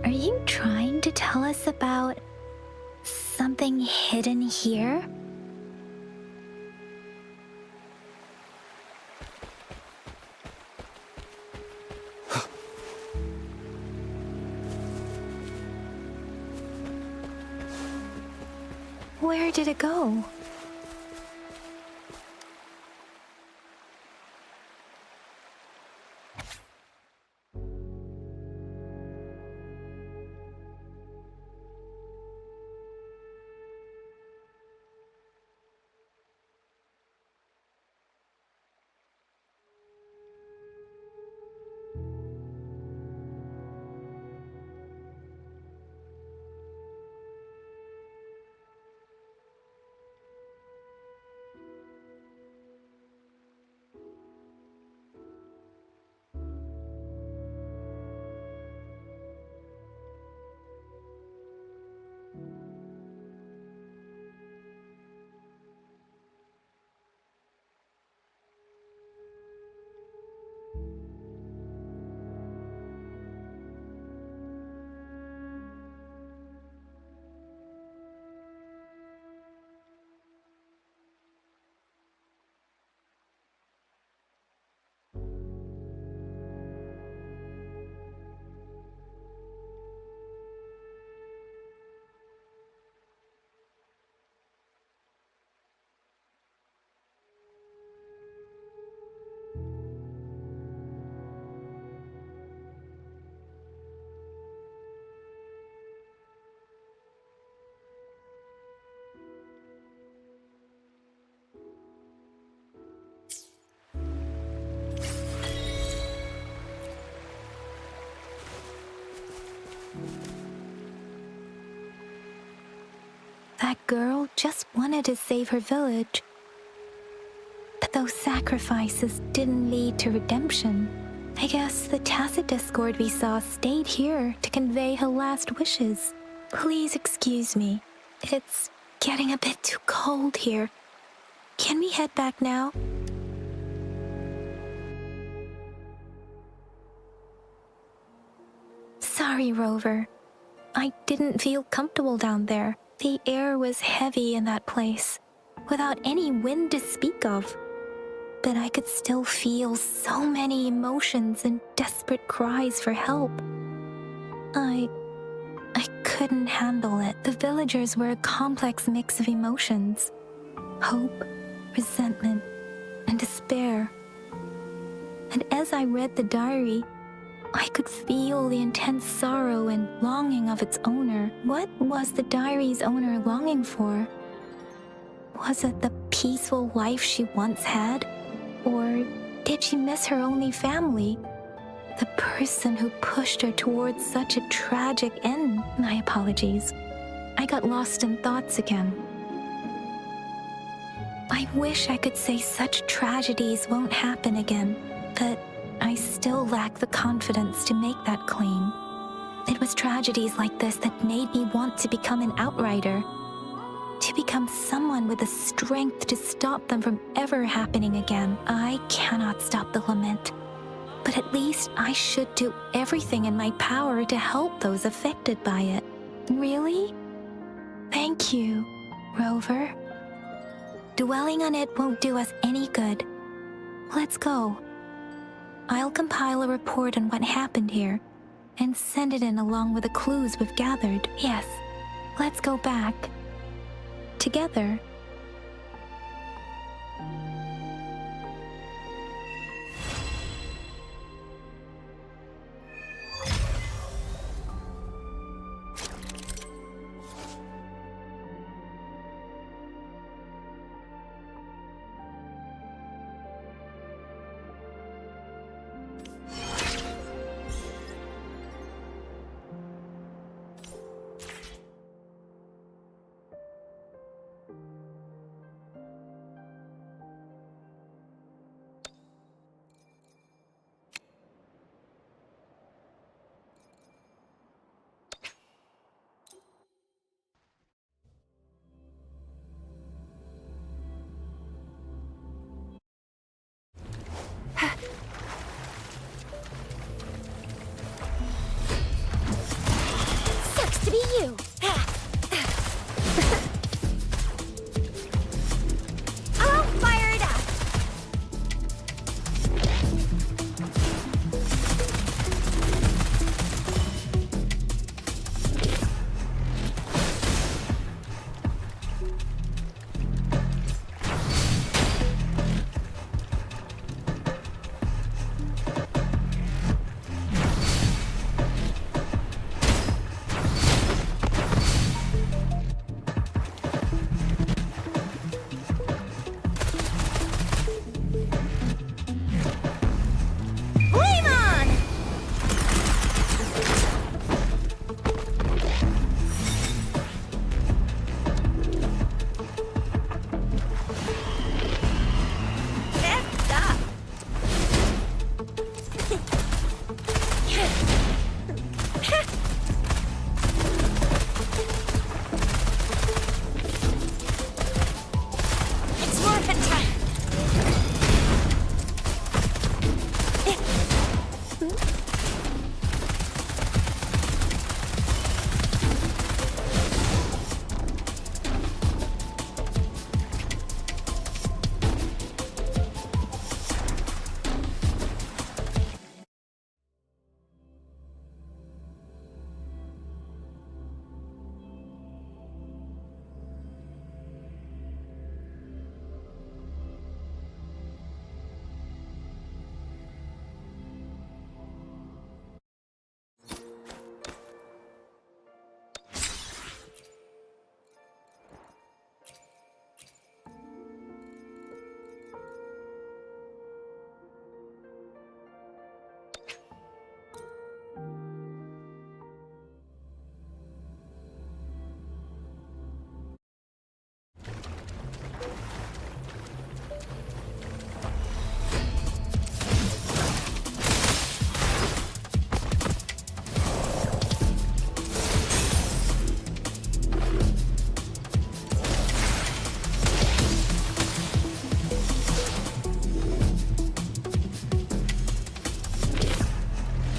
Are you trying to tell us about something hidden here? Where did it go? That girl just wanted to save her village. But those sacrifices didn't lead to redemption. I guess the tacit discord we saw stayed here to convey her last wishes. Please excuse me. It's getting a bit too cold here. Can we head back now? Sorry, Rover. I didn't feel comfortable down there. The air was heavy in that place, without any wind to speak of. But I could still feel so many emotions and desperate cries for help. I couldn't handle it. The villagers were a complex mix of emotions. Hope, resentment, and despair. And as I read the diary, I could feel the intense sorrow and longing of its owner. What was the diary's owner longing for? Was it the peaceful life she once had? Or did she miss her only family? The person who pushed her towards such a tragic end? My apologies. I got lost in thoughts again. I wish I could say such tragedies won't happen again, but I still lack the confidence to make that claim. It was tragedies like this that made me want to become an outrider, to become someone with the strength to stop them from ever happening again. I cannot stop the lament, but at least I should do everything in my power to help those affected by it. Really? Thank you, Rover. Dwelling on it won't do us any good. Let's go. I'll compile a report on what happened here, and send it in along with the clues we've gathered. Yes, let's go back. Together. Sucks to be you. I'll fire it up. Flame on! Next up. It's morphin' time.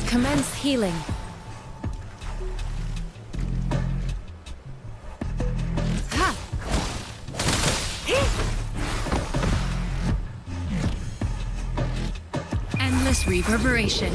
Commence healing. Ha! Endless reverberation.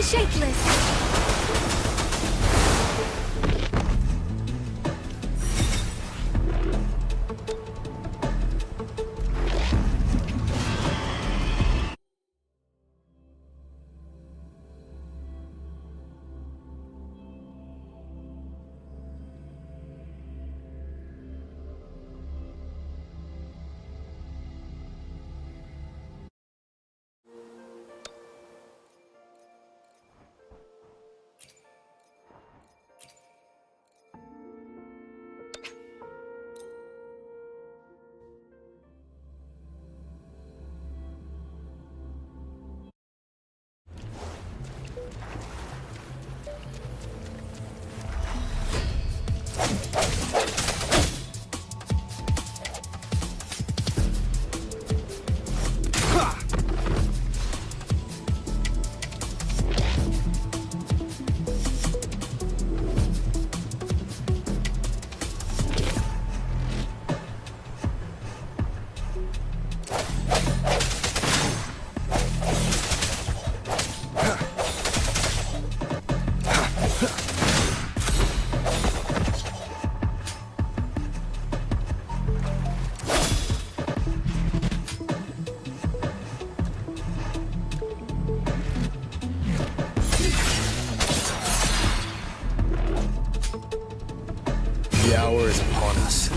shapeless. The hour is upon us.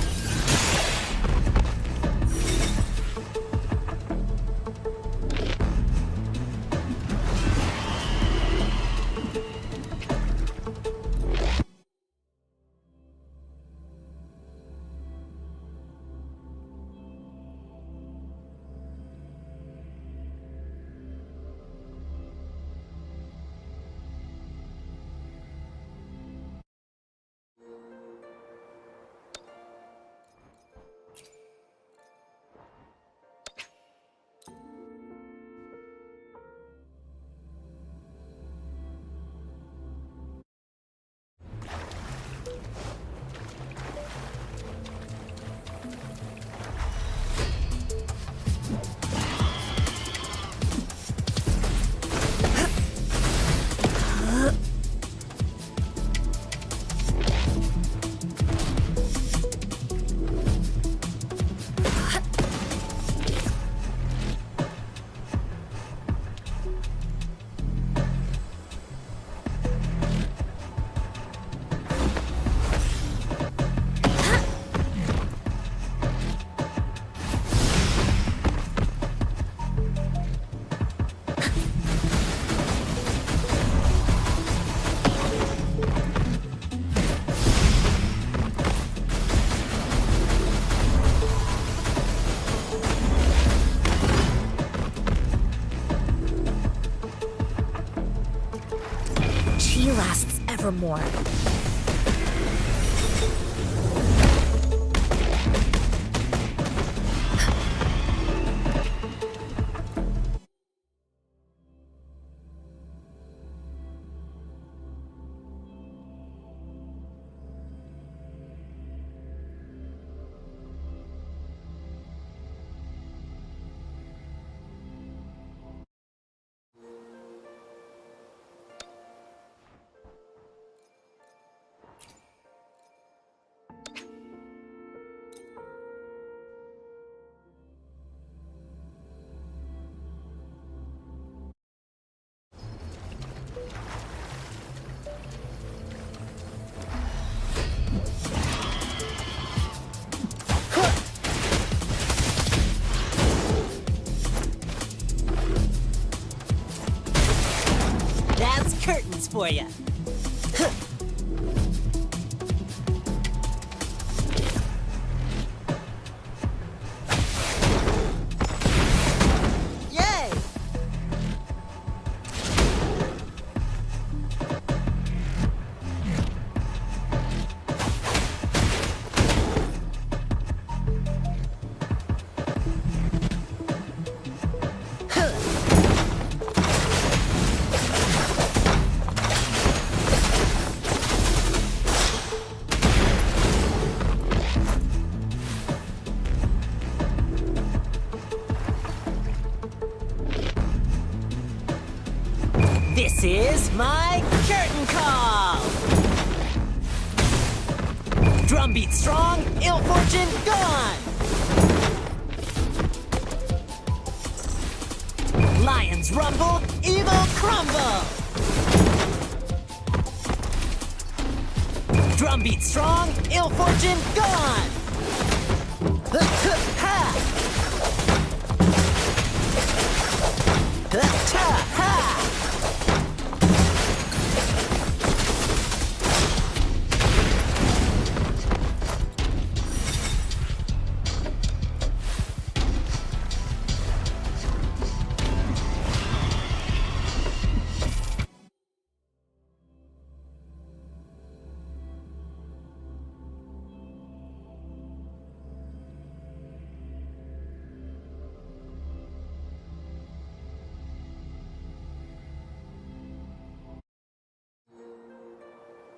She lasts evermore. That's curtains for you. Yay! is my curtain call! Drumbeat strong, ill fortune gone! Lions rumble, evil crumble! Drumbeat strong, ill fortune gone! Ha! Ha!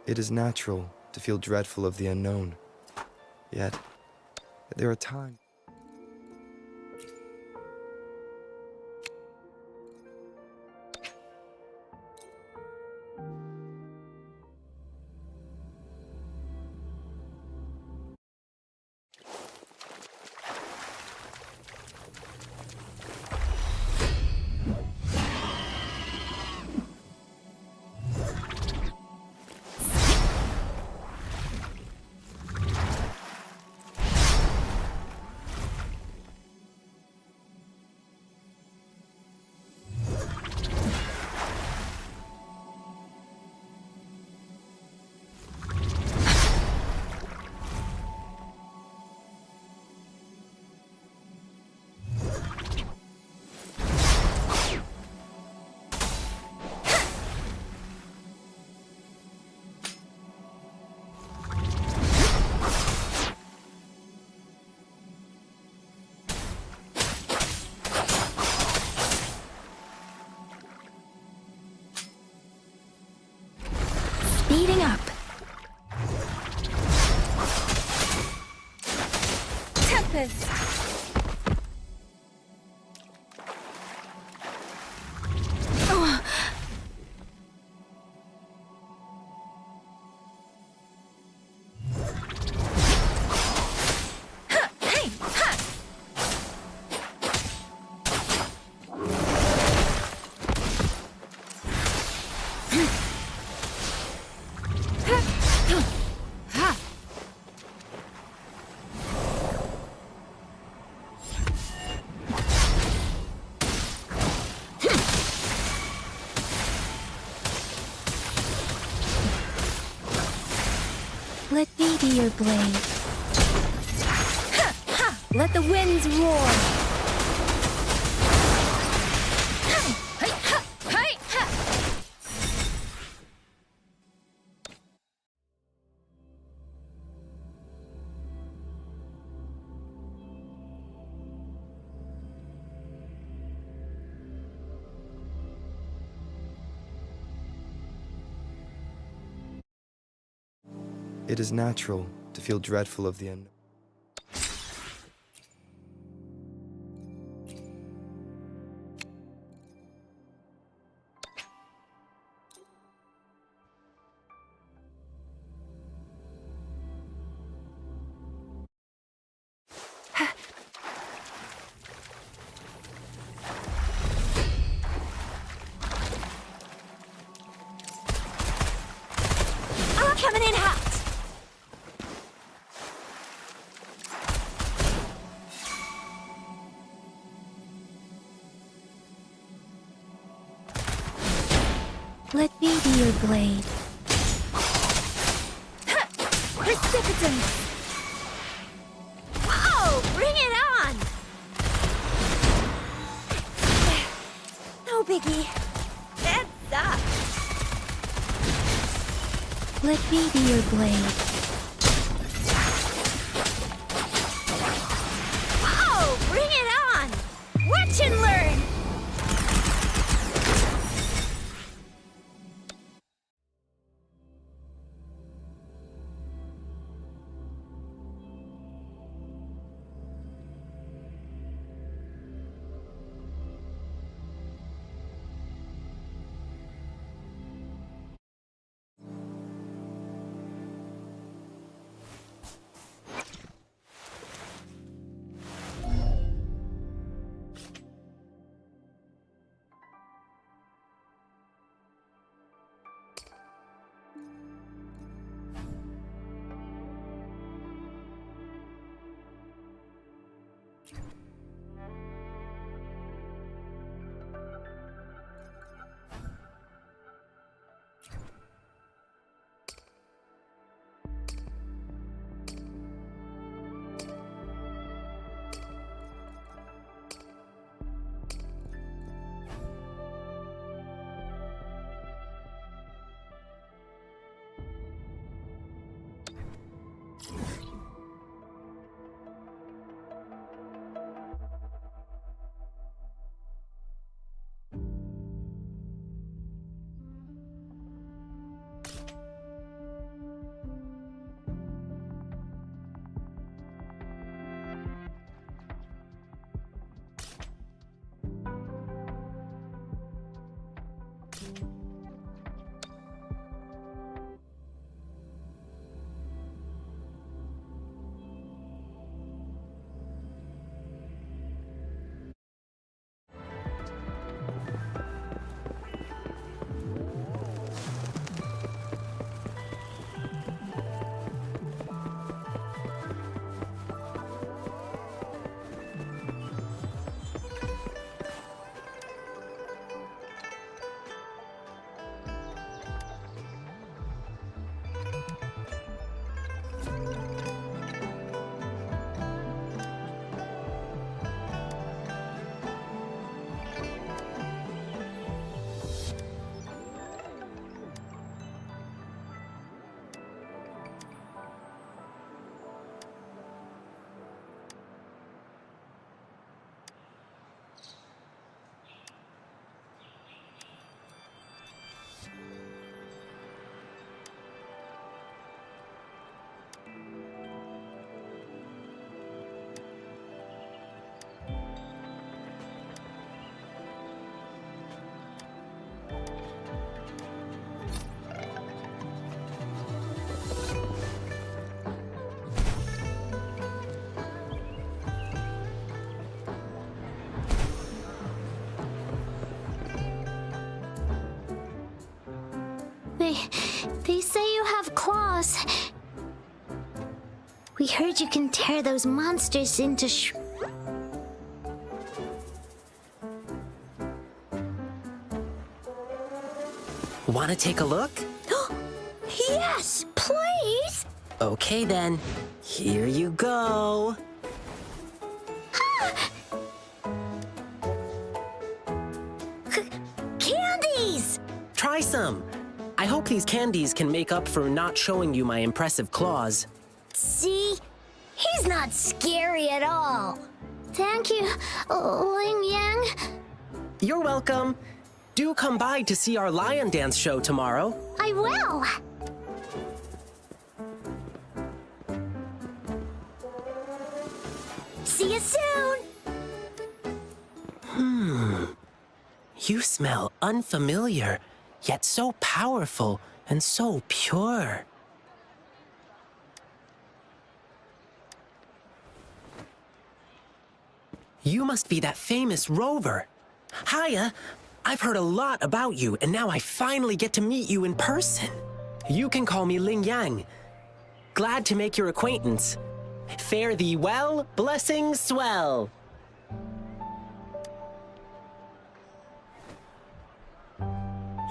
It is natural to feel dreadful of the unknown. Yet, there are times. Speeding up. Tempest. Let me be your blade. Let the winds roar. It is natural to feel dreadful of the unknown. I'm coming in hot! Let me be your blade. Precipitance! Whoa! Bring it on! No biggie. That sucks. Let me be your blade. Whoa! Bring it on! Watch and learn! They say you have claws. We heard you can tear those monsters into Want to take a look? Yes, please! Okay then, here you go. Candies! Try some. I hope these candies can make up for not showing you my impressive claws. See? He's not scary at all. Thank you, Ling Yang. You're welcome. Do come by to see our lion dance show tomorrow. I will. See you soon. You smell unfamiliar, yet so powerful and so pure. You must be that famous rover. Hiya, I've heard a lot about you, and now I finally get to meet you in person. You can call me Ling Yang. Glad to make your acquaintance. Fare thee well, blessings swell.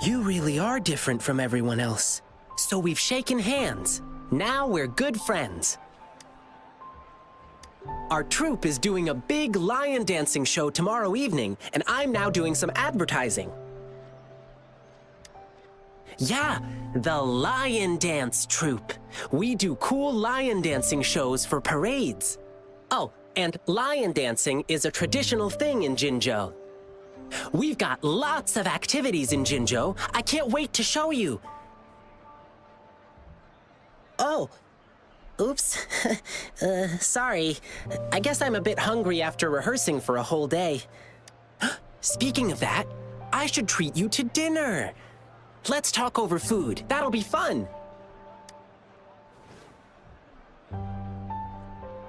You really are different from everyone else. So we've shaken hands. Now we're good friends. Our troupe is doing a big lion dancing show tomorrow evening, and I'm now doing some advertising. Yeah, the Lion Dance Troupe. We do cool lion dancing shows for parades. Oh, and lion dancing is a traditional thing in Jinzhou. We've got lots of activities in Jinzhou. I can't wait to show you. Oh. Oops. Sorry. I guess I'm a bit hungry after rehearsing for a whole day. Speaking of that, I should treat you to dinner. Let's talk over food. That'll be fun.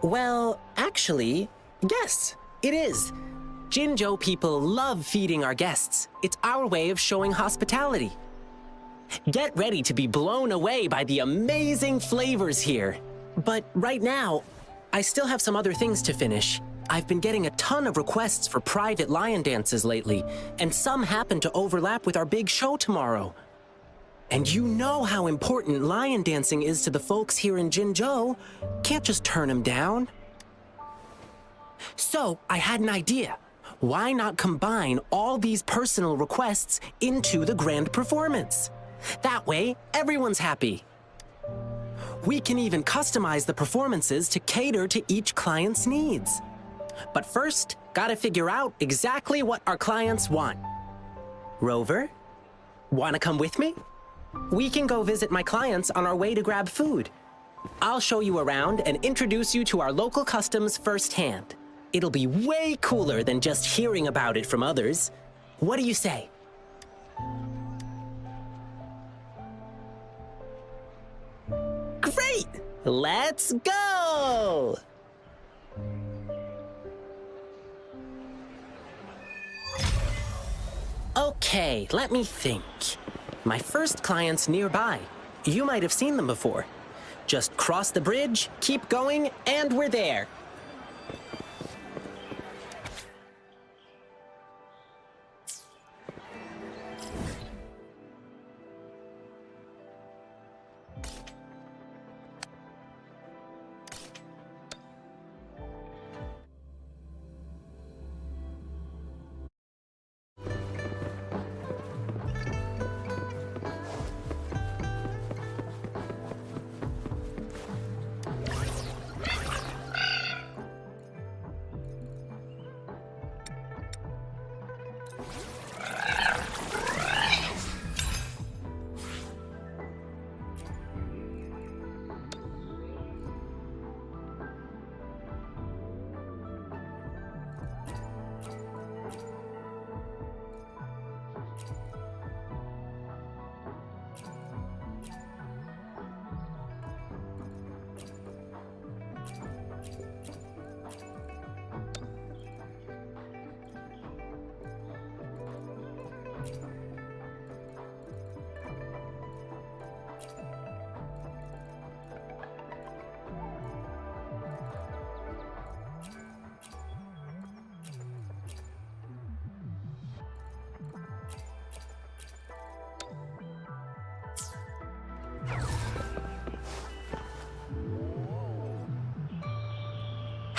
Well, actually, yes, it is. Jinzhou people love feeding our guests. It's our way of showing hospitality. Get ready to be blown away by the amazing flavors here. But right now, I still have some other things to finish. I've been getting a ton of requests for private lion dances lately, and some happen to overlap with our big show tomorrow. And you know how important lion dancing is to the folks here in Jinzhou. Can't just turn them down. So I had an idea. Why not combine all these personal requests into the grand performance? That way, everyone's happy. We can even customize the performances to cater to each client's needs. But first, gotta figure out exactly what our clients want. Rover, wanna come with me? We can go visit my clients on our way to grab food. I'll show you around and introduce you to our local customs firsthand. It'll be way cooler than just hearing about it from others. What do you say? Great! Let's go! Okay, let me think. My first client's nearby. You might have seen them before. Just cross the bridge, keep going, and we're there.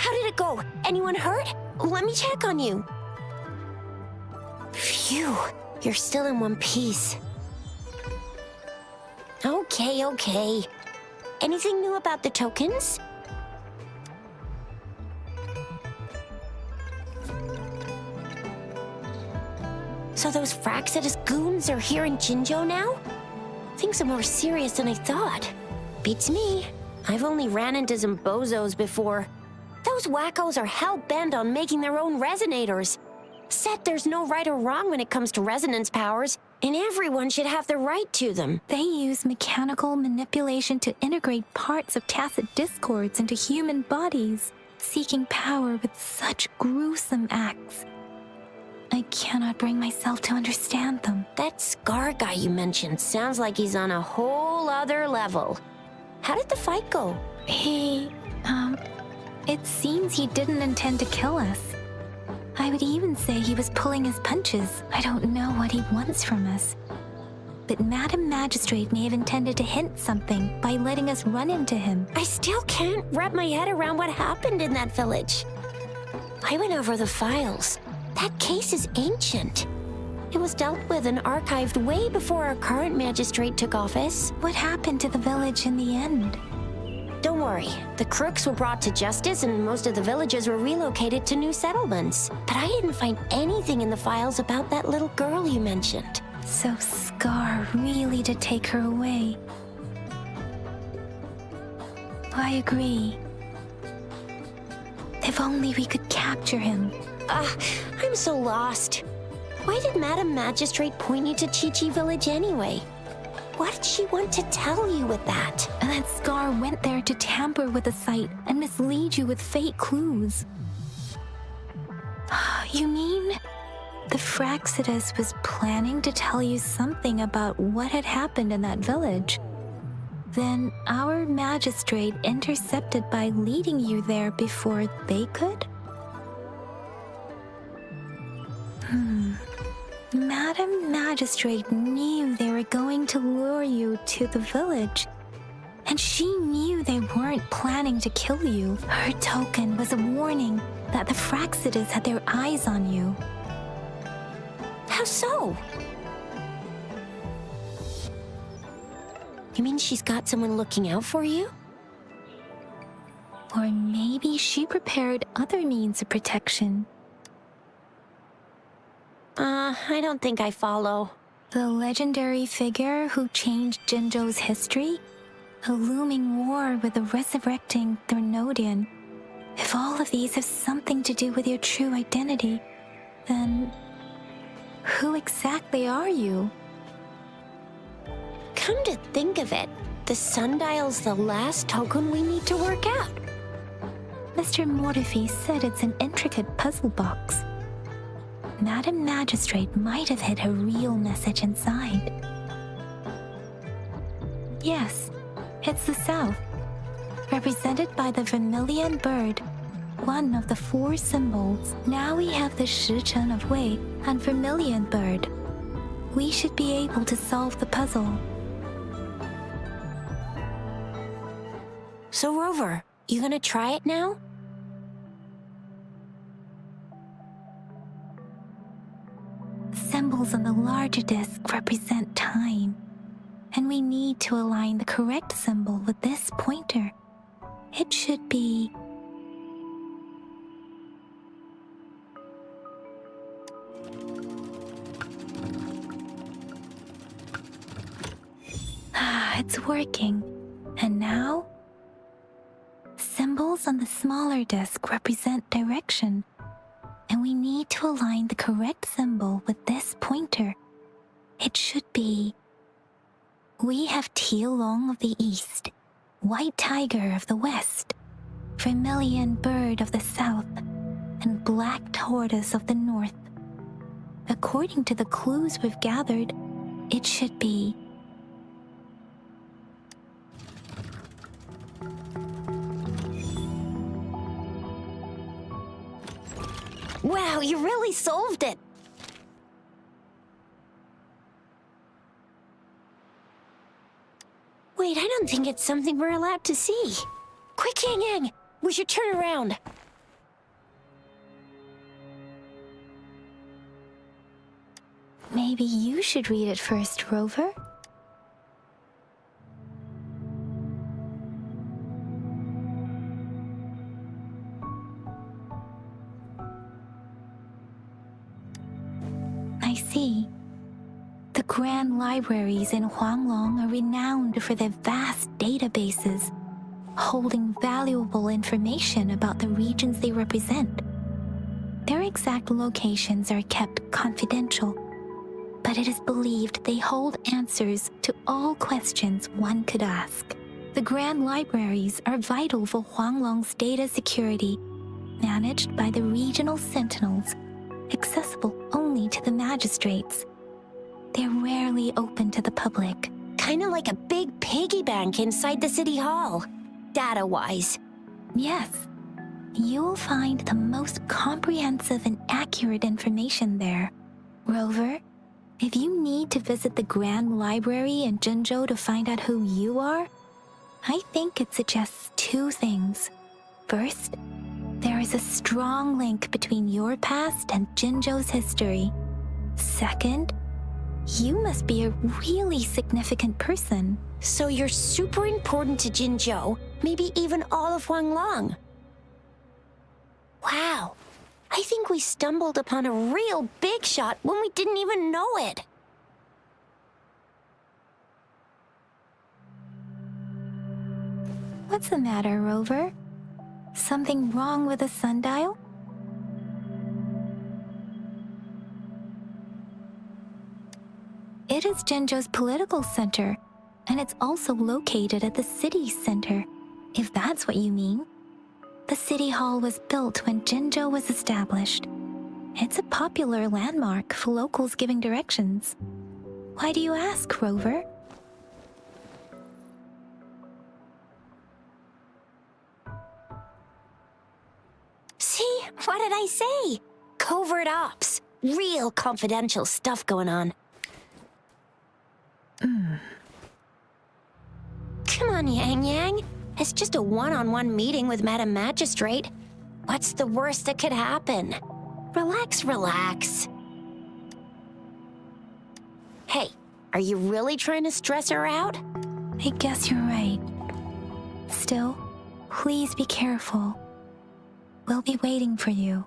How did it go? Anyone hurt? Let me check on you. Phew, you're still in one piece. Okay. Anything new about the tokens? So those Fraxidus goons are here in Jinzhou now? Things are more serious than I thought. Beats me. I've only ran into some bozos before. Those wackos are hell-bent on making their own resonators. Said there's no right or wrong when it comes to resonance powers, and everyone should have the right to them. They use mechanical manipulation to integrate parts of tacit discords into human bodies, seeking power with such gruesome acts. I cannot bring myself to understand them. That Scar guy you mentioned sounds like he's on a whole other level. How did the fight go? It seems he didn't intend to kill us. I would even say he was pulling his punches. I don't know what he wants from us. But Madam Magistrate may have intended to hint something by letting us run into him. I still can't wrap my head around what happened in that village. I went over the files. That case is ancient. It was dealt with and archived way before our current magistrate took office. What happened to the village in the end? Don't worry. The crooks were brought to justice and most of the villagers were relocated to new settlements. But I didn't find anything in the files about that little girl you mentioned. So Scar really did take her away. I agree. If only we could capture him. I'm so lost. Why did Madam Magistrate point you to Chi-Chi Village anyway? What did she want to tell you with that? And that Scar went there to tamper with the site and mislead you with fake clues. You mean the Fraxidus was planning to tell you something about what had happened in that village? Then our magistrate intercepted by leading you there before they could? Madam Magistrate knew they were going to lure you to the village, and she knew they weren't planning to kill you. Her token was a warning that the Fraxidus had their eyes on you. How so? You mean she's got someone looking out for you? Or maybe she prepared other means of protection. I don't think I follow. The legendary figure who changed Jinzhou's history? A looming war with the resurrecting Threnodian. If all of these have something to do with your true identity, then who exactly are you? Come to think of it, the sundial's the last token we need to work out. Mr. Mortefi said it's an intricate puzzle box. Madam Magistrate might have hid her real message inside. Yes, it's the South, represented by the vermilion bird, one of the 4 symbols. Now we have the Shichen of Wei and vermilion bird. We should be able to solve the puzzle. So Rover, you gonna try it now? Symbols on the larger disc represent time, and we need to align the correct symbol with this pointer. It should be... it's working. And now? Symbols on the smaller disc represent direction, and we need to align the correct symbol with this pointer. It should be... We have Tielong of the east, White Tiger of the west, Vermilion Bird of the south, and Black Tortoise of the north. According to the clues we've gathered, it should be... Wow, you really solved it! Wait, I don't think it's something we're allowed to see. Quick, Yang Yang! We should turn around. Maybe you should read it first, Rover? I see. The grand libraries in Huanglong are renowned for their vast databases, holding valuable information about the regions they represent. Their exact locations are kept confidential, but it is believed they hold answers to all questions one could ask. The grand libraries are vital for Huanglong's data security, managed by the regional sentinels, accessible only to the magistrates. They're rarely open to the public. Kinda like a big piggy bank inside the city hall, data-wise. Yes, you'll find the most comprehensive and accurate information there. Rover, if you need to visit the Grand Library in Jinzhou to find out who you are, I think it suggests two things. First, there is a strong link between your past and Jinzhou's history. Second, you must be a really significant person. So you're super important to Jinzhou, maybe even all of Huanglong. Wow, I think we stumbled upon a real big shot when we didn't even know it. What's the matter, Rover? Something wrong with the sundial? It is Jinzhou's political center, and it's also located at the city center, if that's what you mean. The city hall was built when Jinzhou was established. It's a popular landmark for locals giving directions. Why do you ask, Rover? See, what did I say? Covert ops. Real confidential stuff going on. Come on, Yang Yang. It's just a one-on-one meeting with Madam Magistrate. What's the worst that could happen? Relax, relax. Hey, are you really trying to stress her out? I guess you're right. Still, please be careful. We'll be waiting for you.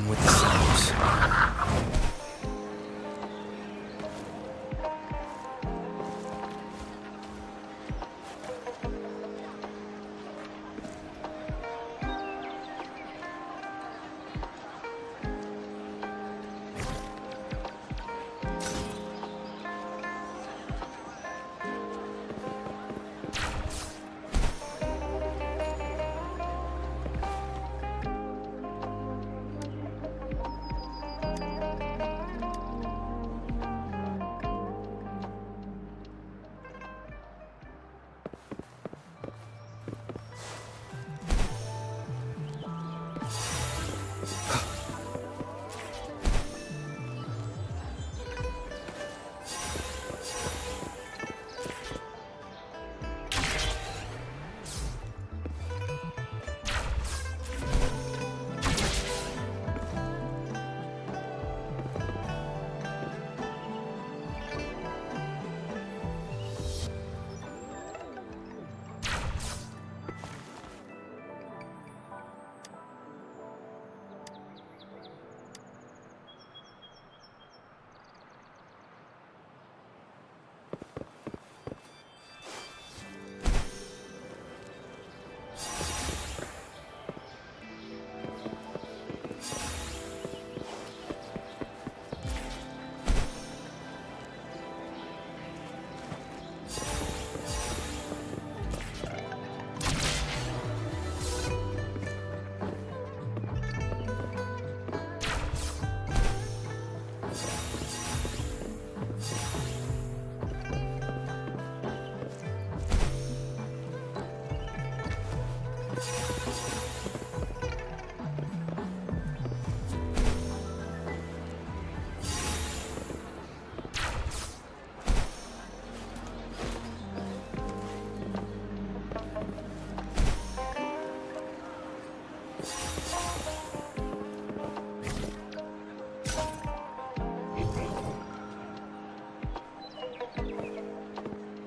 One with the sounds.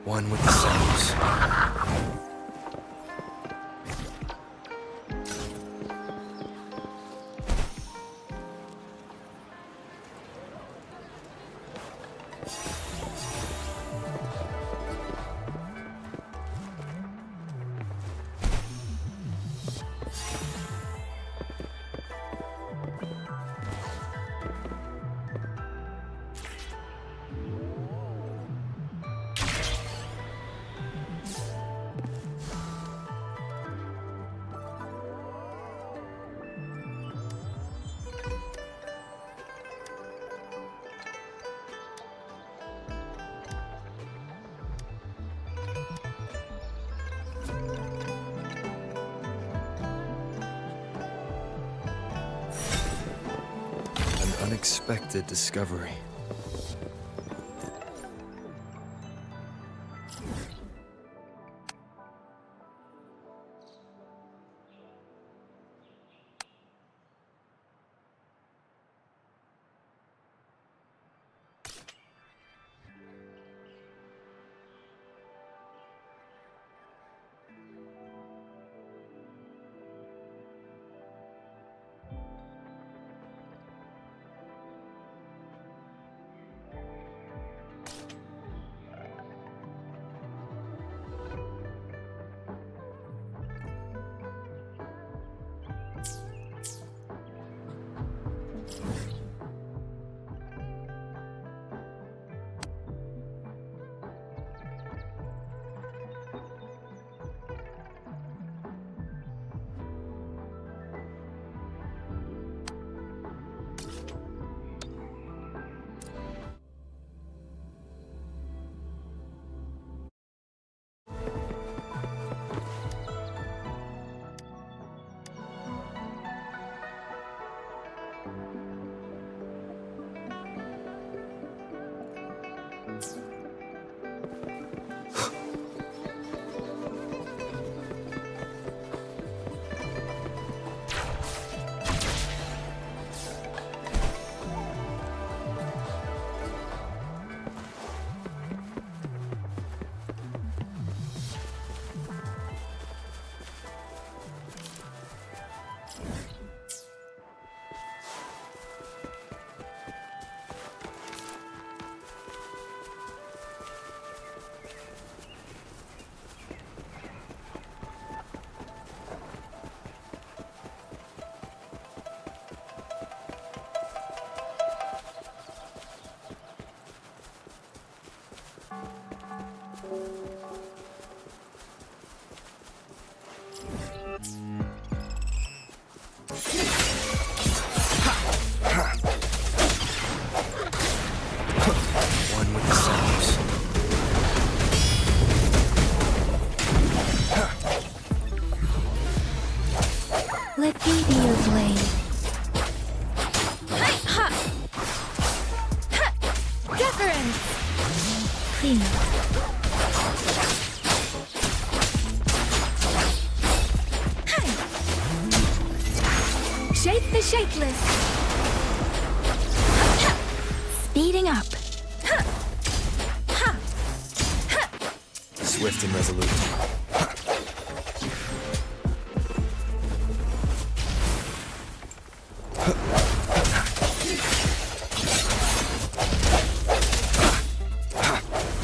One with the sounds. Unexpected discovery. clean. Shape the shapeless. Speeding up. Swift and resolute.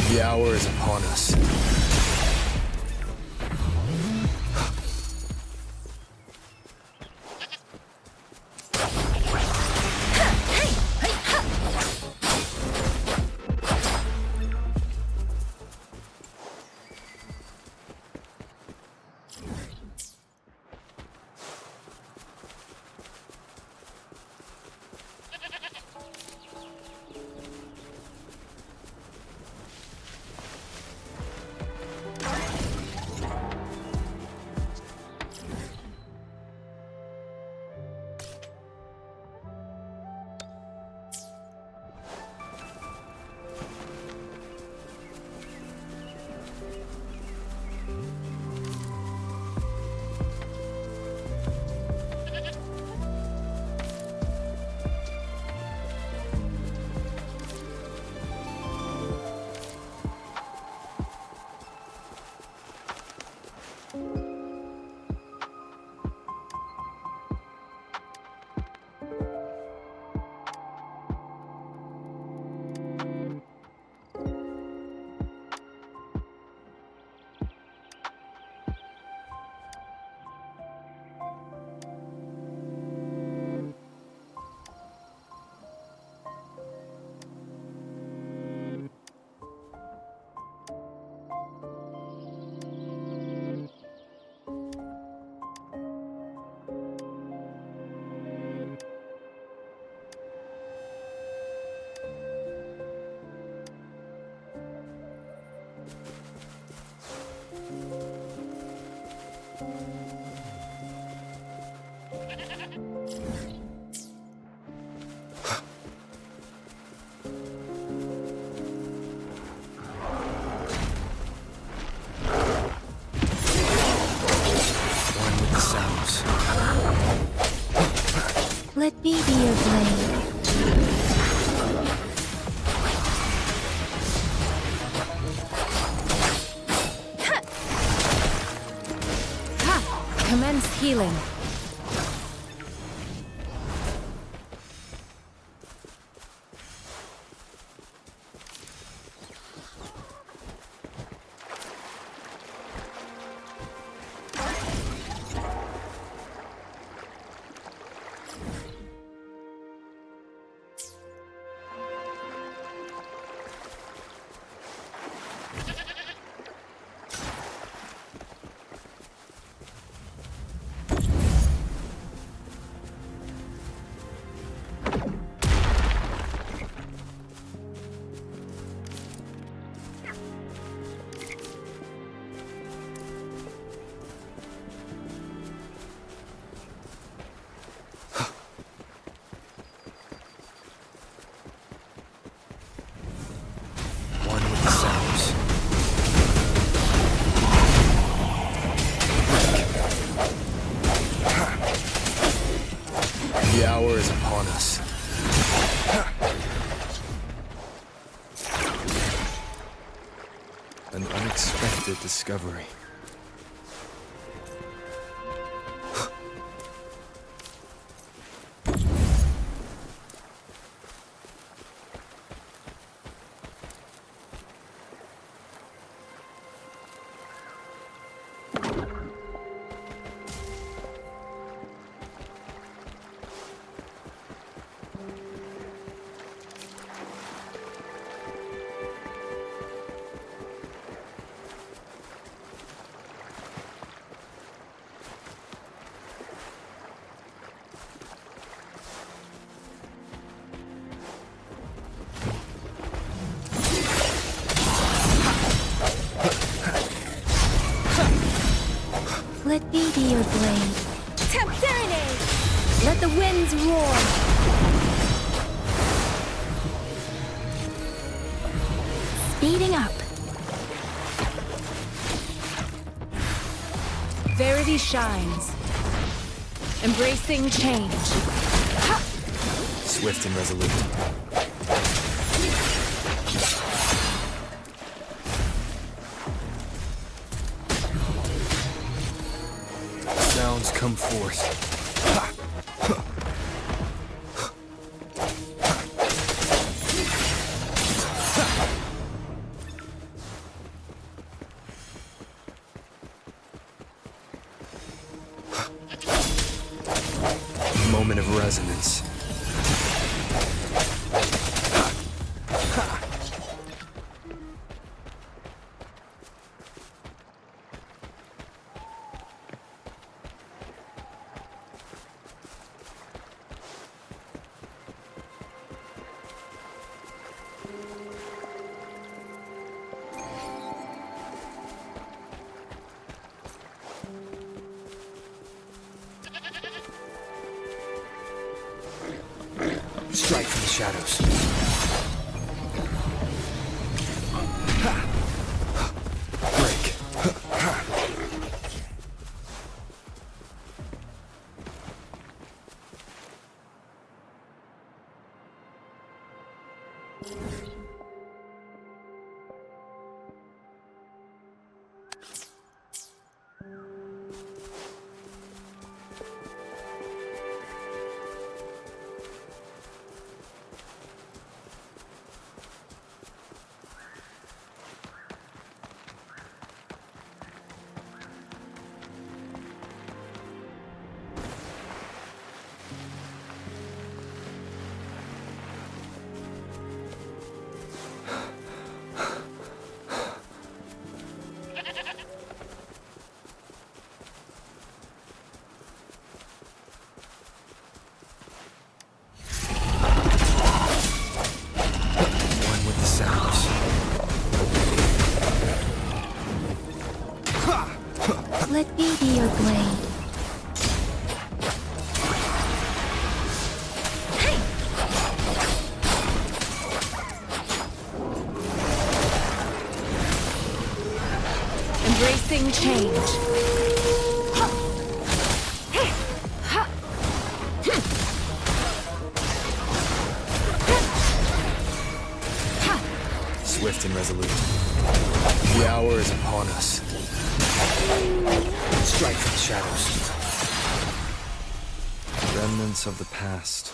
The hour is upon us. Let me be your blade. Commence healing. The hour is upon us. An unexpected discovery. Let me be your blade. Serenade! Let the winds roar! Speeding up. Verity shines. Embracing change. Swift and resolute. Sounds come forth. Moment of resonance. Strike from the shadows. Break. One with the sounds. Let me be your blade. Embracing change. Swift and resolute. The hour is upon us. Strike from the shadows. Remnants of the past.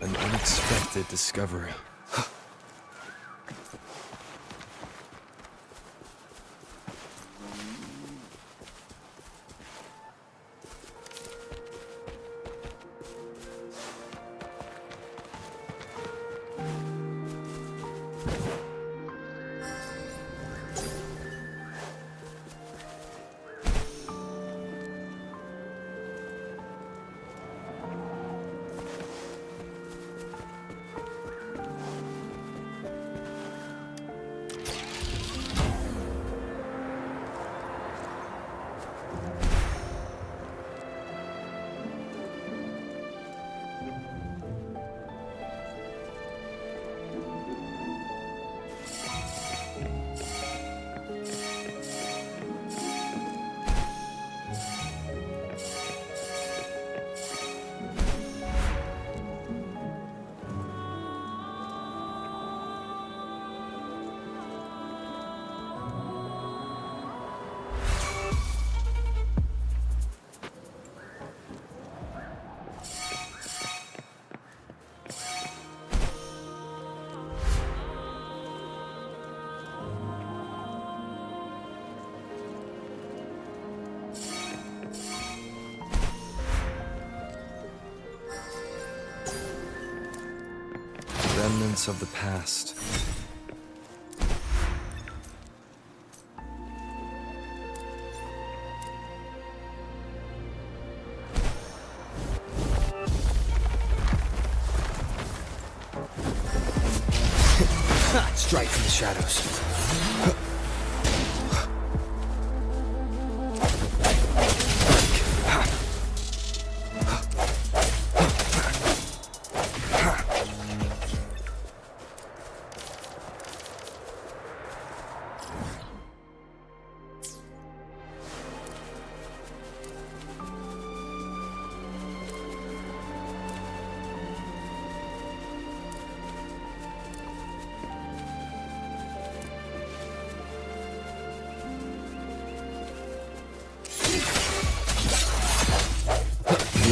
An unexpected discovery. Remnants of the past. Strike from the shadows.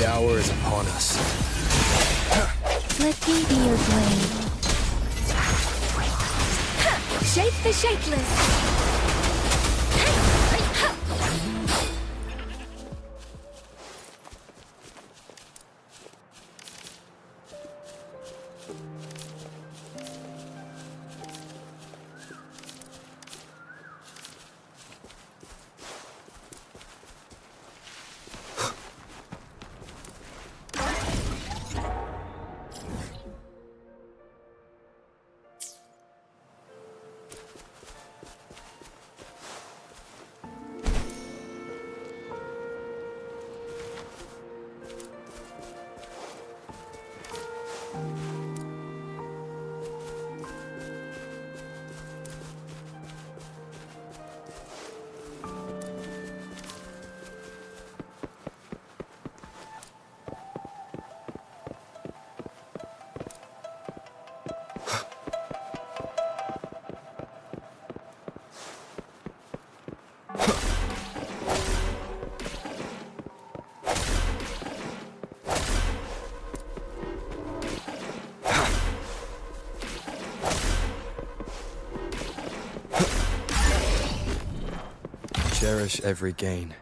The hour is upon us. Let me be your blade. Shape the shapeless! Cherish every gain.